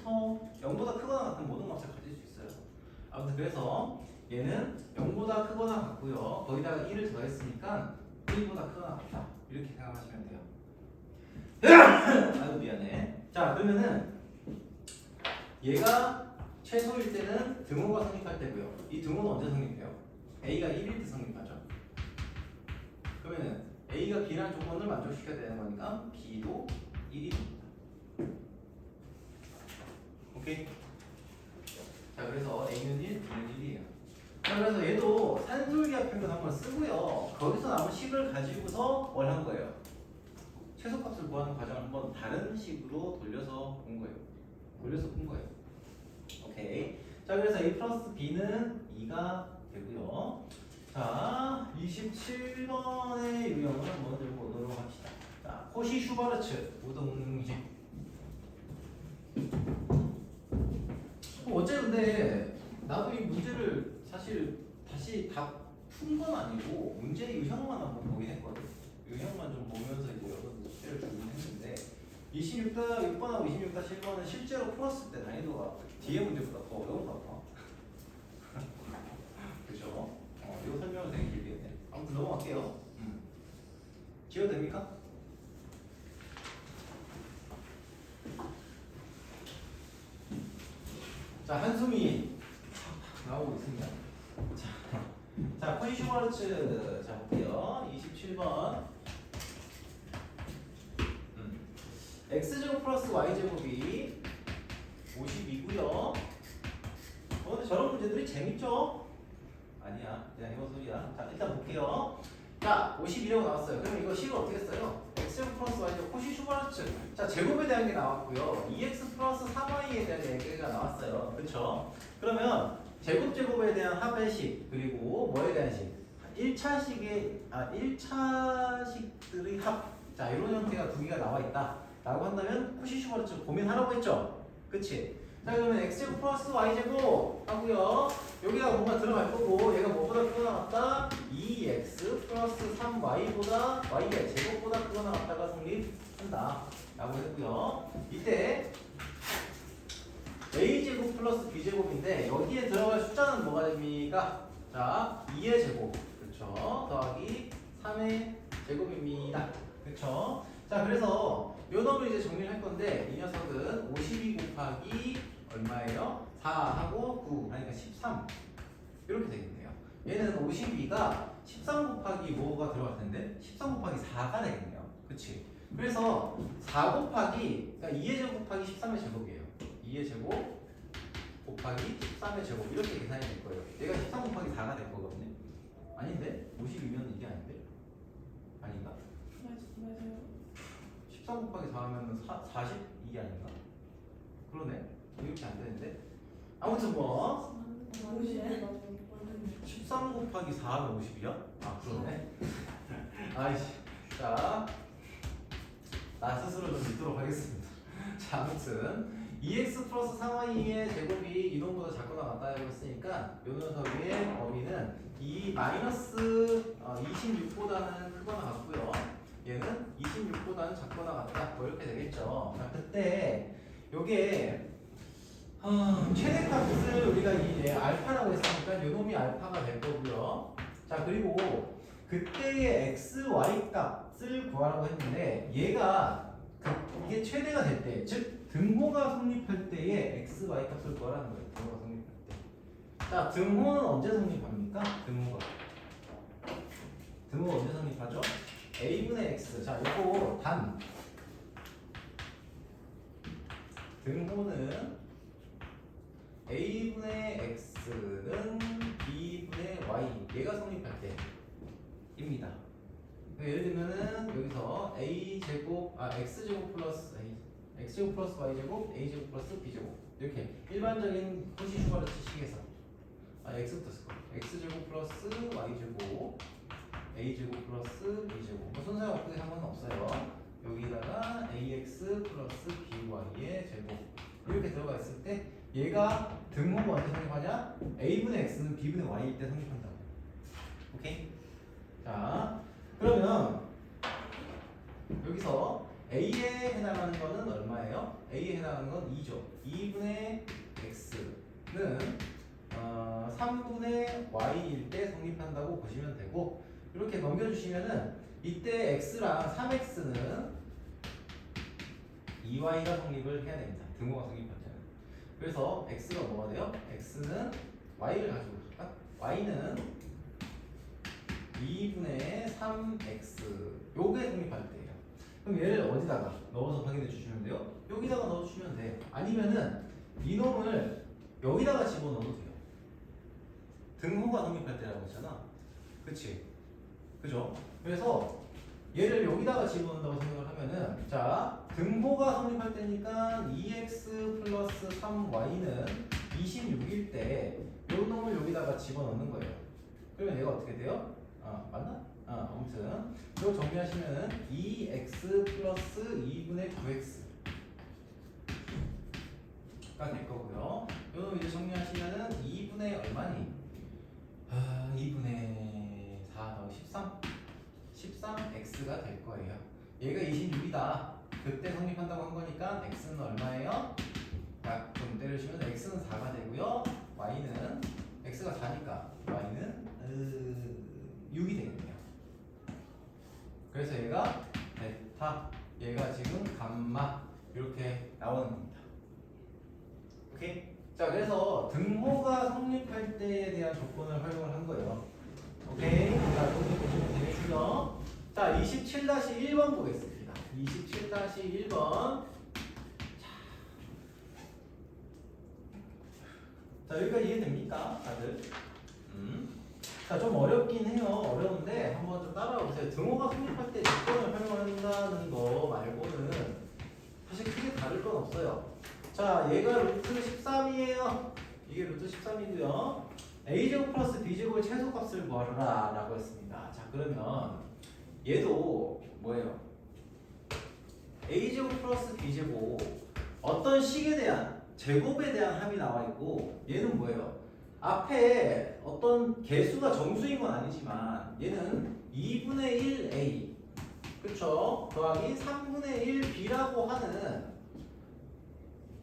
크거나 같은 모든 값을 가질 수 있어요. 아무튼 그래서 얘는 0보다 크거나 같고요. 거기다가 1을 더했으니까 1보다 크거나 같다. 이렇게 생각하시면 돼요. 아이고 미안해. 자 그러면은 얘가 최소일 때는 등호가 성립할 때고요. 이 등호는 언제 성립해요? A가 1일 때 성립하죠. 그러면은 A가 B라는 조건을 만족시켜야 되는 거니까 B도 1이 됩니다. 오케이? 자 그래서 A는 1, B는 1이에요. 자 그래서 얘도 산술기하편을 한번 쓰고요. 거기서 남은 식을 가지고서 뭘 한 거예요? 최소값을 구하는 과정을 한번 다른 식으로 돌려서 본 거예요. 돌려서 본 거예요. 오케이. 자 그래서 A 플러스 B는 2가 되고요. 자 27번의 유형을 한번 들고 오도록 합시다. 자 코시 슈바르츠 우등식. 어째 근데 나도 이 문제를 사실 다시 다 푼 건 아니고 문제 유형만 한번 보긴 했거든. 유형만 좀 보면서 이제 여러분들 숙제를 주긴 했는데 26-6번하고 26-7번은 실제로 풀었을 때 난이도가 뒤에 문제보다 더 어려운 것 같아. 그죠? 이거 설명을 되게 길게 했네. 아무튼 넘어갈게요. 지워도 됩니까? 자, 한숨이 나오고 있습니다. 자, 코시 슈바르츠 자 볼게요. 27번. x제곱 플러스 y제곱이 52고요. 근데 저런 문제들이 재밌죠? 아니야, 그냥 이거 소리야. 자, 일단 볼게요. 자, 52라고 나왔어요. 그럼 이거 식을 어떻게 써요? x제곱 플러스 y제곱 코시 슈바르츠. 자, 제곱에 대한 게 나왔고요. 2x 플러스 3y에 대한 얘기가 나왔어요. 그렇죠? 그러면 제곱에 대한 합의 식 그리고 뭐에 대한 식? 1차식들의 합. 자, 이런 형태가 두 개가 나와 있다. 라고 한다면 코시 슈바르츠 고민하라고 했죠? 그치? 자 그러면 x제곱 플러스 y제곱 하고요. 여기가 뭔가 들어갈 거고 얘가 뭐보다 크거나 같다? 2x 플러스 3y보다 y의 제곱보다 크거나 같다가 성립한다 라고 했고요. 이때 a제곱 플러스 b제곱인데 여기에 들어갈 숫자는 뭐가 됩니까? 자 2의 제곱 그렇죠? 더하기 3의 제곱입니다. 그렇죠? 자 그래서 요 놈을 이제 정리를 할 건데 이 녀석은 52 곱하기 얼마예요? 4하고 9 하니까 13 이렇게 되겠네요. 얘는 52가 13 곱하기 뭐가 들어갈 텐데 13 곱하기 4가 되겠네요. 그치? 그래서 4 곱하기 그러니까 2의 제곱 곱하기 13의 제곱이에요. 2의 제곱 곱하기 13의 제곱 이렇게 계산이 될 거예요. 얘가 13 곱하기 4가 될 거거든요. 아닌데? 52면 이게 아닌데? 아닌가? 맞아요. 13 곱하기 4 하면 42이 아닌가? 그러네. 이렇게 안 되는데. 아무튼 뭐 13 곱하기 4 하면 50이야? 아 그러네. 아이씨. 자, 나 스스로 좀 믿도록 하겠습니다. 자, 아무튼 2x 플러스 3y의 제곱이 이놈보다 작거나 같다고 했으니까 요 녀석의 범위는 이 마이너스 26보다는 크거나 같고요. 얘는 26보다는 작거나 같다. 뭐 이렇게 되겠죠. 자, 그때 요게 최대값을 우리가 이 알파라고 했으니까 요놈이 알파가 될 거고요. 자, 그리고 그때의 x, y 값을 구하라고 했는데 얘가 이게 최대가 될 때, 즉 등호가 성립할 때의 x, y 값을 구하라는 거예요. 등호가 성립할 때. 자, 등호는 언제 성립합니까? 등호가 언제 성립하죠? a분의 x. 자, 이거 단 등호는 a분의 x는 b분의 y 얘가 성립할 때입니다. 예를 들면은 여기서 x제곱 플러스 x제곱 플러스 y제곱 a제곱 플러스 b제곱 이렇게 일반적인 코시 슈바르츠 식에서 x부터 쓸 거예요. x제곱 플러스 y제곱 a제곱 플러스 b제곱 뭐 순서가 어떻게 상관은 없어요. 여기다가 ax 플러스 by의 제곱 이렇게 들어가 있을 때 얘가 등호가 언제 성립하냐? a분의 x는 b분의 y일 때 성립한다고. 오케이? 자, 그러면 여기서 a에 해당하는 거는 얼마예요? a에 해당하는 건 2죠. 2분의 x는 3분의 y일 때 성립한다고 보시면 되고, 이렇게 넘겨주시면은 이때 x랑 3x는 2y가 성립을 해야 됩니다. 등호가 성립할 때는. 그래서 x가 뭐가 돼요? x는 y를 가지고 갈까? y는 2분의 3x 요게 성립할 때예요. 그럼 얘를 어디다가 넣어서 확인해 주시면 돼요? 여기다가 넣어주시면 돼요. 아니면은 이놈을 여기다가 집어넣어도 돼요. 등호가 성립할 때라고 했잖아. 그치? 그죠? 그래서 얘를 여기다가 집어넣는다고 생각을 하면은, 자, 등호가 성립할 때니까 2x 플러스 3y는 26일 때 요 놈을 여기다가 집어넣는 거예요. 그러면 얘가 어떻게 돼요? 맞나? 아무튼 이거 정리하시면은 2x 플러스 2분의 9x가 될 거고요. 요 이제 정리하시면은 2분의 얼마니? 2분의 4 더하기 13 13x가 될 거예요. 얘가 26이다. 그때 성립한다고 한 거니까 x는 얼마예요? 좀 때려주시면 x는 4가 되고요. y는 x가 4니까 y는 6이 되겠네요. 그래서 얘가 베타, 얘가 지금 감마 이렇게 나오는 겁니다. 오케이? 자, 그래서 등호가 성립할 때에 대한 조건을 활용을 한 거예요. 오케이? 자, 여기 보시면 되겠고요. 자, 27-1번 보겠습니다. 27-1번. 자, 여기까지 이해됩니까? 다들? 자, 좀 어렵긴 해요. 어려운데 한번 좀 따라오세요. 등호가 성립할 때 조건을 활용한다는 거 말고는 사실 크게 다를 건 없어요. 자, 얘가 루트 13이에요. 이게 루트 13이고요. a제곱 플러스 b제곱의 최소값을 구하라 라고 했습니다. 자, 그러면 얘도 뭐예요? a제곱 플러스 b제곱 어떤 식에 대한 제곱에 대한 합이 나와 있고, 얘는 뭐예요? 앞에 어떤 개수가 정수인 건 아니지만 얘는 2분의 1a 그쵸? 더하기 3분의 1b라고 하는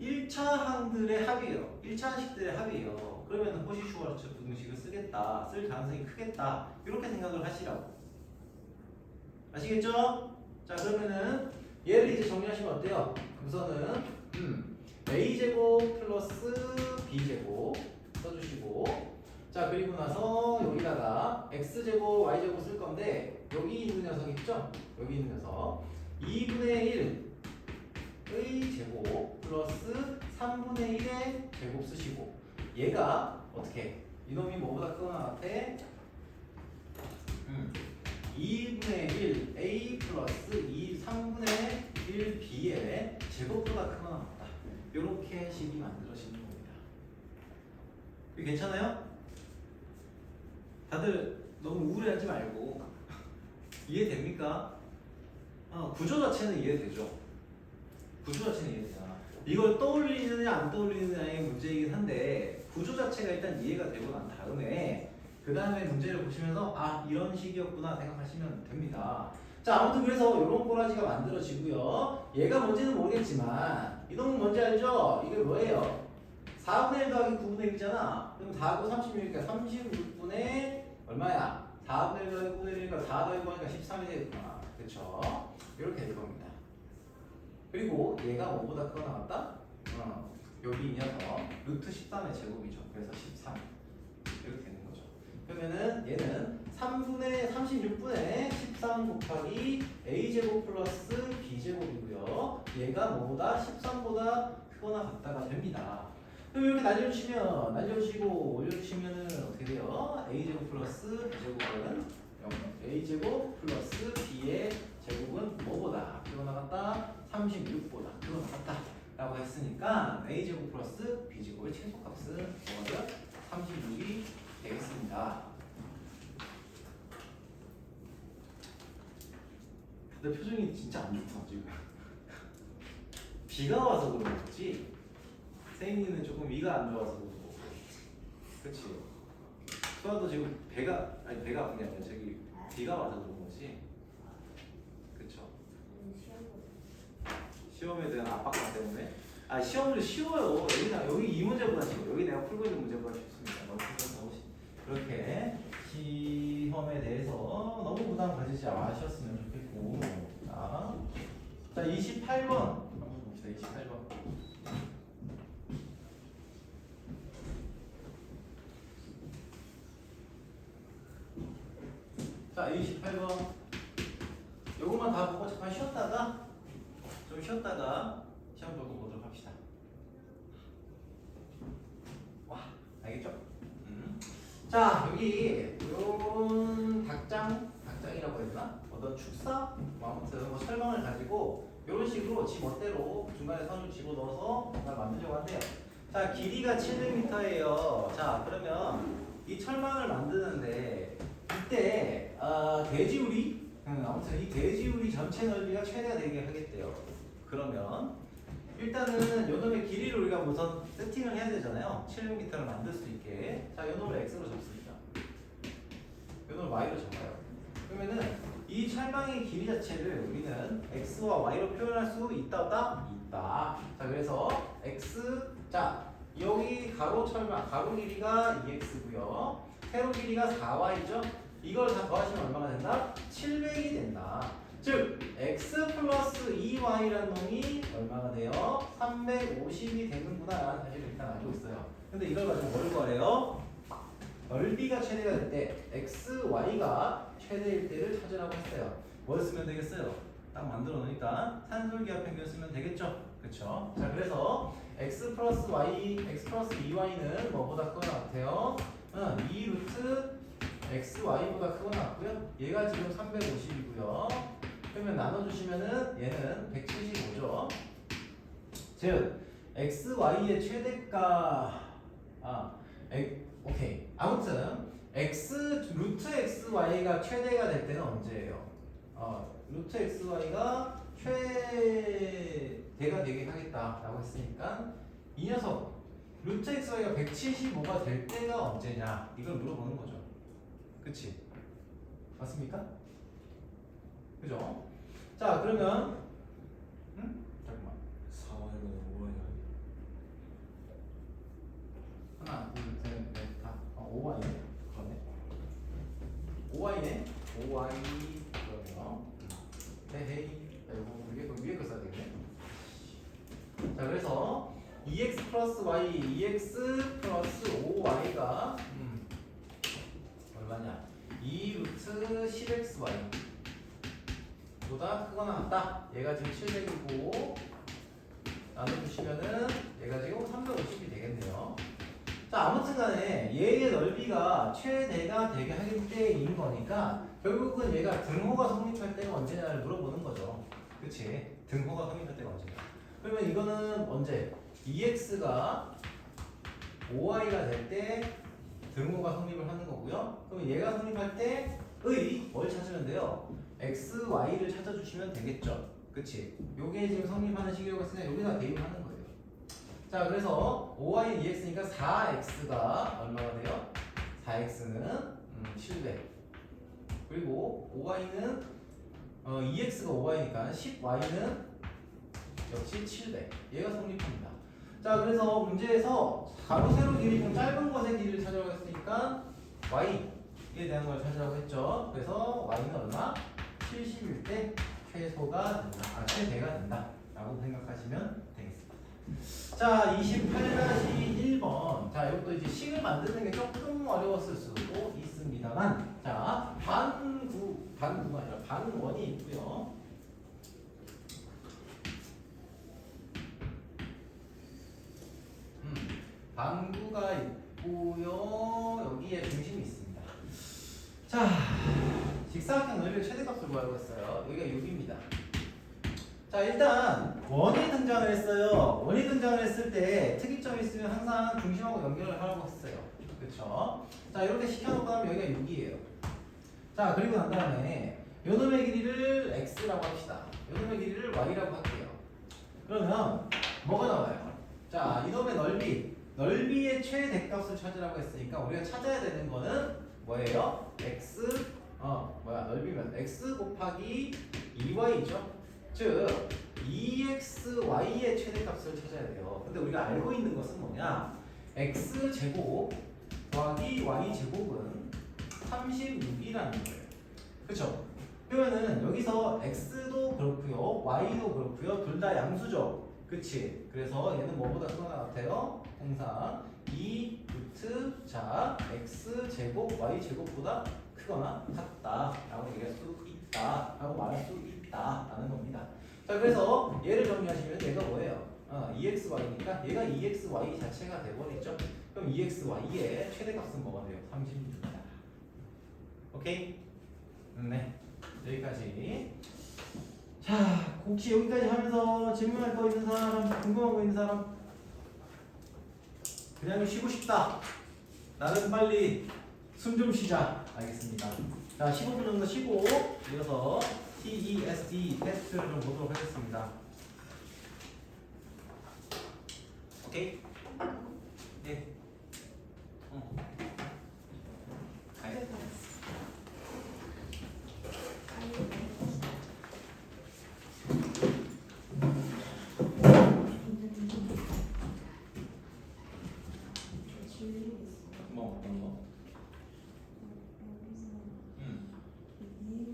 1차 항들의 합이에요. 1차 항식들의 합이에요. 그러면 호시-슈와르츠 부등식을 쓰겠다, 쓸 가능성이 크겠다, 이렇게 생각을 하시라고. 아시겠죠? 자, 그러면은 얘를 이제 정리하시면 어때요? 우선은 a제곱 플러스 b제곱 써주시고, 자, 그리고 나서 여기다가 x제곱 y제곱 쓸 건데, 여기 있는 녀석 있죠? 여기 있는 녀석 2분의 1의 제곱 플러스 3분의 1의 제곱 쓰시고, 얘가 어떻게? 이놈이 뭐보다 크거나 같아? 2분의 1 a 플러스 3분의 1 b의 제곱보다 크거나 같다. 이렇게 식이 만들어지는 겁니다. 이거 괜찮아요? 다들 너무 우울해하지 말고 이해됩니까? 구조 자체는 이해되죠? 구조 자체는 이해되잖아. 이걸 떠올리느냐 안 떠올리느냐의 문제이긴 한데, 구조 자체가 일단 이해가 되고 난 다음에 그 다음에 문제를 보시면서 이런 식이었구나 생각하시면 됩니다. 자, 아무튼 그래서 이런 꼬라지가 만들어지고요. 얘가 뭔지는 모르겠지만 이놈은 뭔지 알죠? 이게 뭐예요? 4분의 1 더하기 9분의 1이잖아. 그럼 4고 36이니까 36분의 얼마야? 4분의 1 더하기 9분의 1이니까 4 더하기 9니까 13이 되겠구나. 그쵸? 이렇게 될 겁니다. 그리고 얘가 뭐보다 크거나 같다? 여기 이 녀석 루트 13의 제곱이죠. 그래서 13 이렇게 되는 거죠. 그러면은 얘는 36분의 13 곱하기 a제곱 플러스 b제곱이고요. 얘가 뭐보다 13보다 크거나 같다가 됩니다. 그럼 이렇게 날려주시고 올려주시면은 어떻게 돼요? a제곱 플러스 b제곱은 a제곱 플러스 b의 제곱은 뭐보다 크거나 같다? 36보다 크거나 같다 라고 했으니까 a제곱 플러스 b제곱의 최소값은 뭐죠? 36이 되겠습니다. 다들 표정이 진짜 안 좋다 지금. 비가 와서 그런 거지. 세인이는 조금 위가 안 좋아서 그렇고. 그치? 수아도 지금 배가 아픈 게 아니라 저기 비가 와서 그런 거지. 그쵸? 시험에 대한 압박감 때문에. 아 시험을 쉬워요. 여기 이 문제보다 쉬워. 여기 내가 풀고 있는 문제보다 쉽습니다. 너무 그렇게 시험에 대해서 너무 부담 가지지 마셨으면 좋겠고. 자 28번 한번 봅시다. 28번. 자 28번 요것만 다 보고 잠깐 쉬었다가 시험 보고 보도록 합시다. 와 알겠죠? 자 여기 요런 닭장이라고 해야 되나? 어떤 축사? 아무튼 뭐 설명을 가지고 요런 식으로 지 멋대로 중간에 선을 집어넣어서 뭔가 만들려고 한대요. 자 길이가 700m예요. 자 그러면 이 철망을 만드는데 이때 대지우리 아무튼 이 대지우리 전체 넓이가 최대가 되게 하겠대요. 그러면 일단은 요놈의 길이를 우리가 우선 세팅을 해야 되잖아요. 700m를 만들 수 있게. 자 요놈을 x로 잡습니다. 요놈을 y로 잡아요. 그러면은 이 철망의 길이 자체를 우리는 x와 y로 표현할 수 있다 없다? 있다. 자 그래서 x 자 여기 가로 철망 가로 길이가 2x고요. 세로 길이가 4y죠. 이걸 다 더하시면 얼마가 된다? 700이 된다. 즉 x 플러스 2y라는 놈이 얼마가 돼요? 350이 되는구나 라는 사실을 일단 알고 있어요. 근데 이걸 가지고 뭘 구하래요? 넓이가 최대가 될 때 x, y가 최대일 때를 찾으라고 했어요. 뭘 쓰면 되겠어요? 딱 만들어 놓으니까 산술기하 평균 쓰면 되겠죠? 그쵸? 자 그래서 x 플러스 2y는 뭐보다 크거나 같아요? 2 루트 x, y보다 크거나 같고요. 얘가 지금 350이고요. 그러면 나눠주시면은 얘는 175죠. 즉 x, y의 최대가 오케이. 아무튼 x 루트 x, y가 최대가 될 때는 언제예요? 루트 x, y가 최대가 되게 하겠다라고 했으니까 이 녀석 루트 x, y가 175가 될 때가 언제냐 이걸 물어보는 거죠. 그치? 맞습니까? 그죠? 자 그러면 잠깐만 4y가 5y가 하나 둘셋넷 다 5y네 그러네 5y네 5y 그러네요 헤헤이 이거 위에 거 써야 되겠네. 자 그래서 2x 플러스 y 2x 플러스 5y가 얼마냐 2 루트 10xy 보다 크거나 같다. 얘가 지금 700이고 나눠주시면은 얘가 지금 350이 되겠네요. 자 아무튼 간에 얘의 넓이가 최대가 되게 할 때인 거니까 결국은 얘가 등호가 성립할 때가 언제냐를 물어보는 거죠. 그치? 등호가 성립할 때가 언제냐. 그러면 이거는 언제? 2x가 5y가 될 때 등호가 성립을 하는 거고요. 그럼 얘가 성립할 때의 뭘 찾으면 돼요? x, y를 찾아주시면 되겠죠. 그치? 요게 지금 성립하는 식이라고 했으니까 여기다 대입하는 거예요. 자 그래서 5y 2x니까 4x가 얼마가 돼요? 4x는 700 그리고 5y는 2x가 5y니까 10y는 역시 700 얘가 성립합니다. 자 그래서 문제에서 가로 세로 길이 좀 짧은 것의 길이를 찾으라고 했으니까 y에 대한 걸 찾으라고 했죠. 그래서 y는 얼마? 70일 때 최소가 된다. 최대가 된다 라고 생각하시면 되겠습니다. 자 28-1번 자 이것도 이제 식을 만드는 게 조금 어려웠을 수도 있습니다만 자 반구가 아니라 반원이 있고요. 반구가 있고요. 여기에 중심이 있습니다. 자 직사각형 넓이의 최대값을 구하려고 했어요. 여기가 6입니다. 자 일단 원이 등장을 했어요. 원이 등장을 했을 때 특이점이 있으면 항상 중심하고 연결을 하라고 했어요. 그쵸? 자 이렇게 시켜놓고 나면 여기가 6이에요. 자 그리고 난 다음에 요놈의 길이를 x라고 합시다. 요놈의 길이를 y라고 할게요. 그러면 뭐가 나와요? 자, 이놈의 넓이의 최대값을 찾으라고 했으니까 우리가 찾아야 되는 거는 뭐예요? 넓이면 x 곱하기 2y죠. 즉 2xy의 최대값을 찾아야 돼요. 근데 우리가 알고 있는 것은 뭐냐? x제곱 더하기 y제곱은 36이라는 거예요. 그쵸? 그러면은 여기서 x도 그렇고요 y도 그렇고요 둘 다 양수죠. 그치? 그래서 얘는 뭐보다 크거나 같아요? 항상 2 루트 자 x제곱 y제곱보다 크거나 같다 라고 얘기할 수 있다 라고 말할 수 있다 라는 겁니다. 자, 그래서 얘를 정리하시면 얘가 뭐예요? 2xy니까 얘가 2xy 자체가 돼버리죠. 그럼 2xy의 최대값은 뭐가 돼요? 36이다. 오케이? 네, 여기까지. 자, 혹시 여기까지 하면서 질문할 거 있는 사람, 궁금한 거 있는 사람? 그냥 쉬고 싶다. 나는 빨리 숨 좀 쉬자. 알겠습니다. 자, 15분 정도 쉬고 이어서 TESD 테스트를 좀 보도록 하겠습니다. 오케이? 네. 가요. 질문이 있어요. 뭐 어떤 거? 여기서 음. 이름이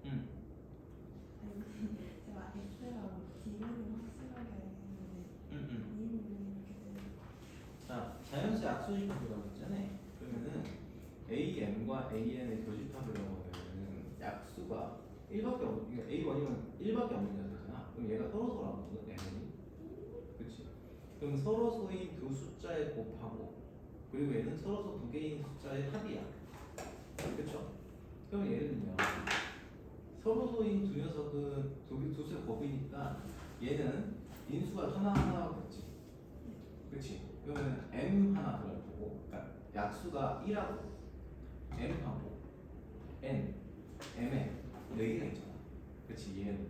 음. 제가 X랑 D는 확실하게 알겠는데 이름이 이렇게 돼요. 자, 자연수 약수집합이라고 했잖아요. 그러면은 AM과 AN의 교집합이라고 하면은 약수가 1밖에 없, 그러니까 A1이면 1밖에 없는 녀석이잖아. 그럼 얘가 서로서라거든, M이. 그치? 그럼 서로서인 두 숫자의 곱하고 그리고 얘는 서로서 두 개인 숫자의 합이야. 그쵸? 그럼 예를 들면 서로서인 두 녀석은 두 숫자 곱이니까 얘는 인수가 하나하나겠지. 그치? 그러면 M 하나 들어갈 거고, 그러니까 약수가 1하고 M하고 N, M에 4개가 있잖아. 그치? 얘는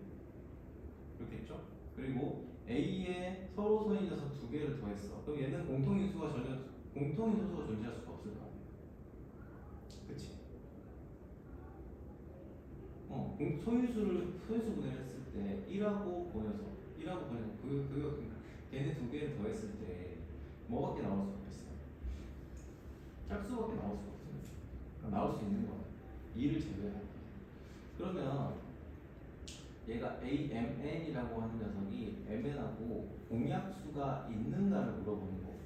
그렇겠죠? 그리고 A에 서로 소인 녀석 2개를 더했어. 그럼 얘는 공통인수가 존재할 수가 없을 거 아니야. 그치? 소인수 분해를 했을 때 1하고 보내서 걔네 2개를 더했을 때 뭐밖에 나올 수가 없겠어요? 짝수밖에 나올 수가 없어요. 그럼 나올 수 있는 거야. 2를 제외하고. 그러면 얘가 AMN이라고 하는 녀석이 MN하고 공약수가 있는가를 물어보는 거고,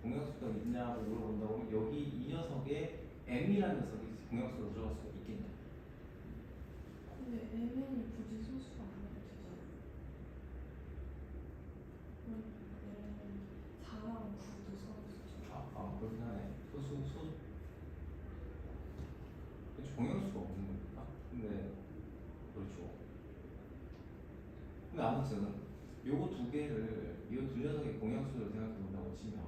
공약수가 있냐고 물어본다고 하면 여기 이 녀석에 M이라는 녀석이 공약수로 들어갈 수가 있겠냐? 근데 M이 굳이 소수가 아니어도 되잖아요. 얘는 4랑 9도 서로 그렇긴 하네. 그렇죠. 공약수가 없는 거니까. 근데 그렇죠. 근데 아무튼 요거 두 개를 이 두 녀석의 공약수를 생각해 본다고 치면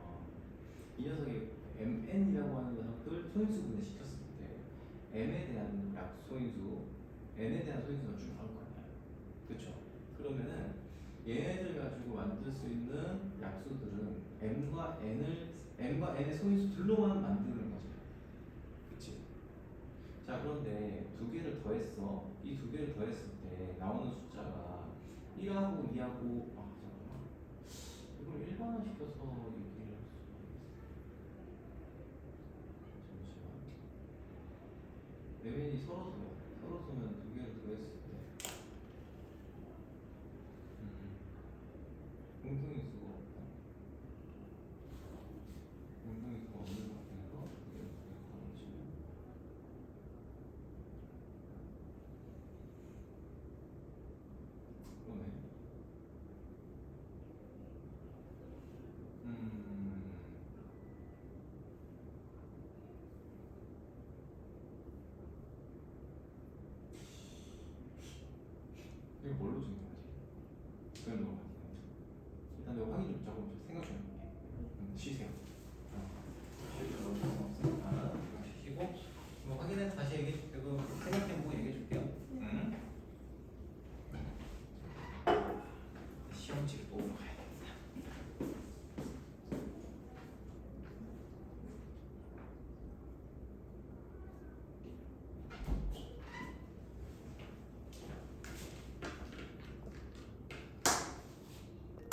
이 녀석이 MN이라고 하는 녀석들 소인수 분해시켰을 때 M에 대한 약소인수, N에 대한 소인수가 쭉 나올 거 아니야. 그렇죠? 그러면은 얘네들 가지고 만들 수 있는 약수들은 M과 N의 소인수들로만 만드는 거죠. 그치? 자, 그런데 두 개를 더했어. 이 두 개를 더했을 때 나오는 숫자가 1하고 2하고 잠깐만. 이걸 일반화시켜서 얘기를 할 수가 있어. 잠시만. MN이 서로서면 두 개를 더했을 때 공통인수가 없다. 공통인수가 없는 상태에서 두 개를 더했다고 치면 그러네. 이거 뭘로 증명하지? 그냥 넘어갈게요. 일단 내가 확인 좀 조금 생각 좀 해볼게. 쉬세요. 쉬시고 뭐 확인해서 다시 생각해보고 얘기해줄게요. 시험지도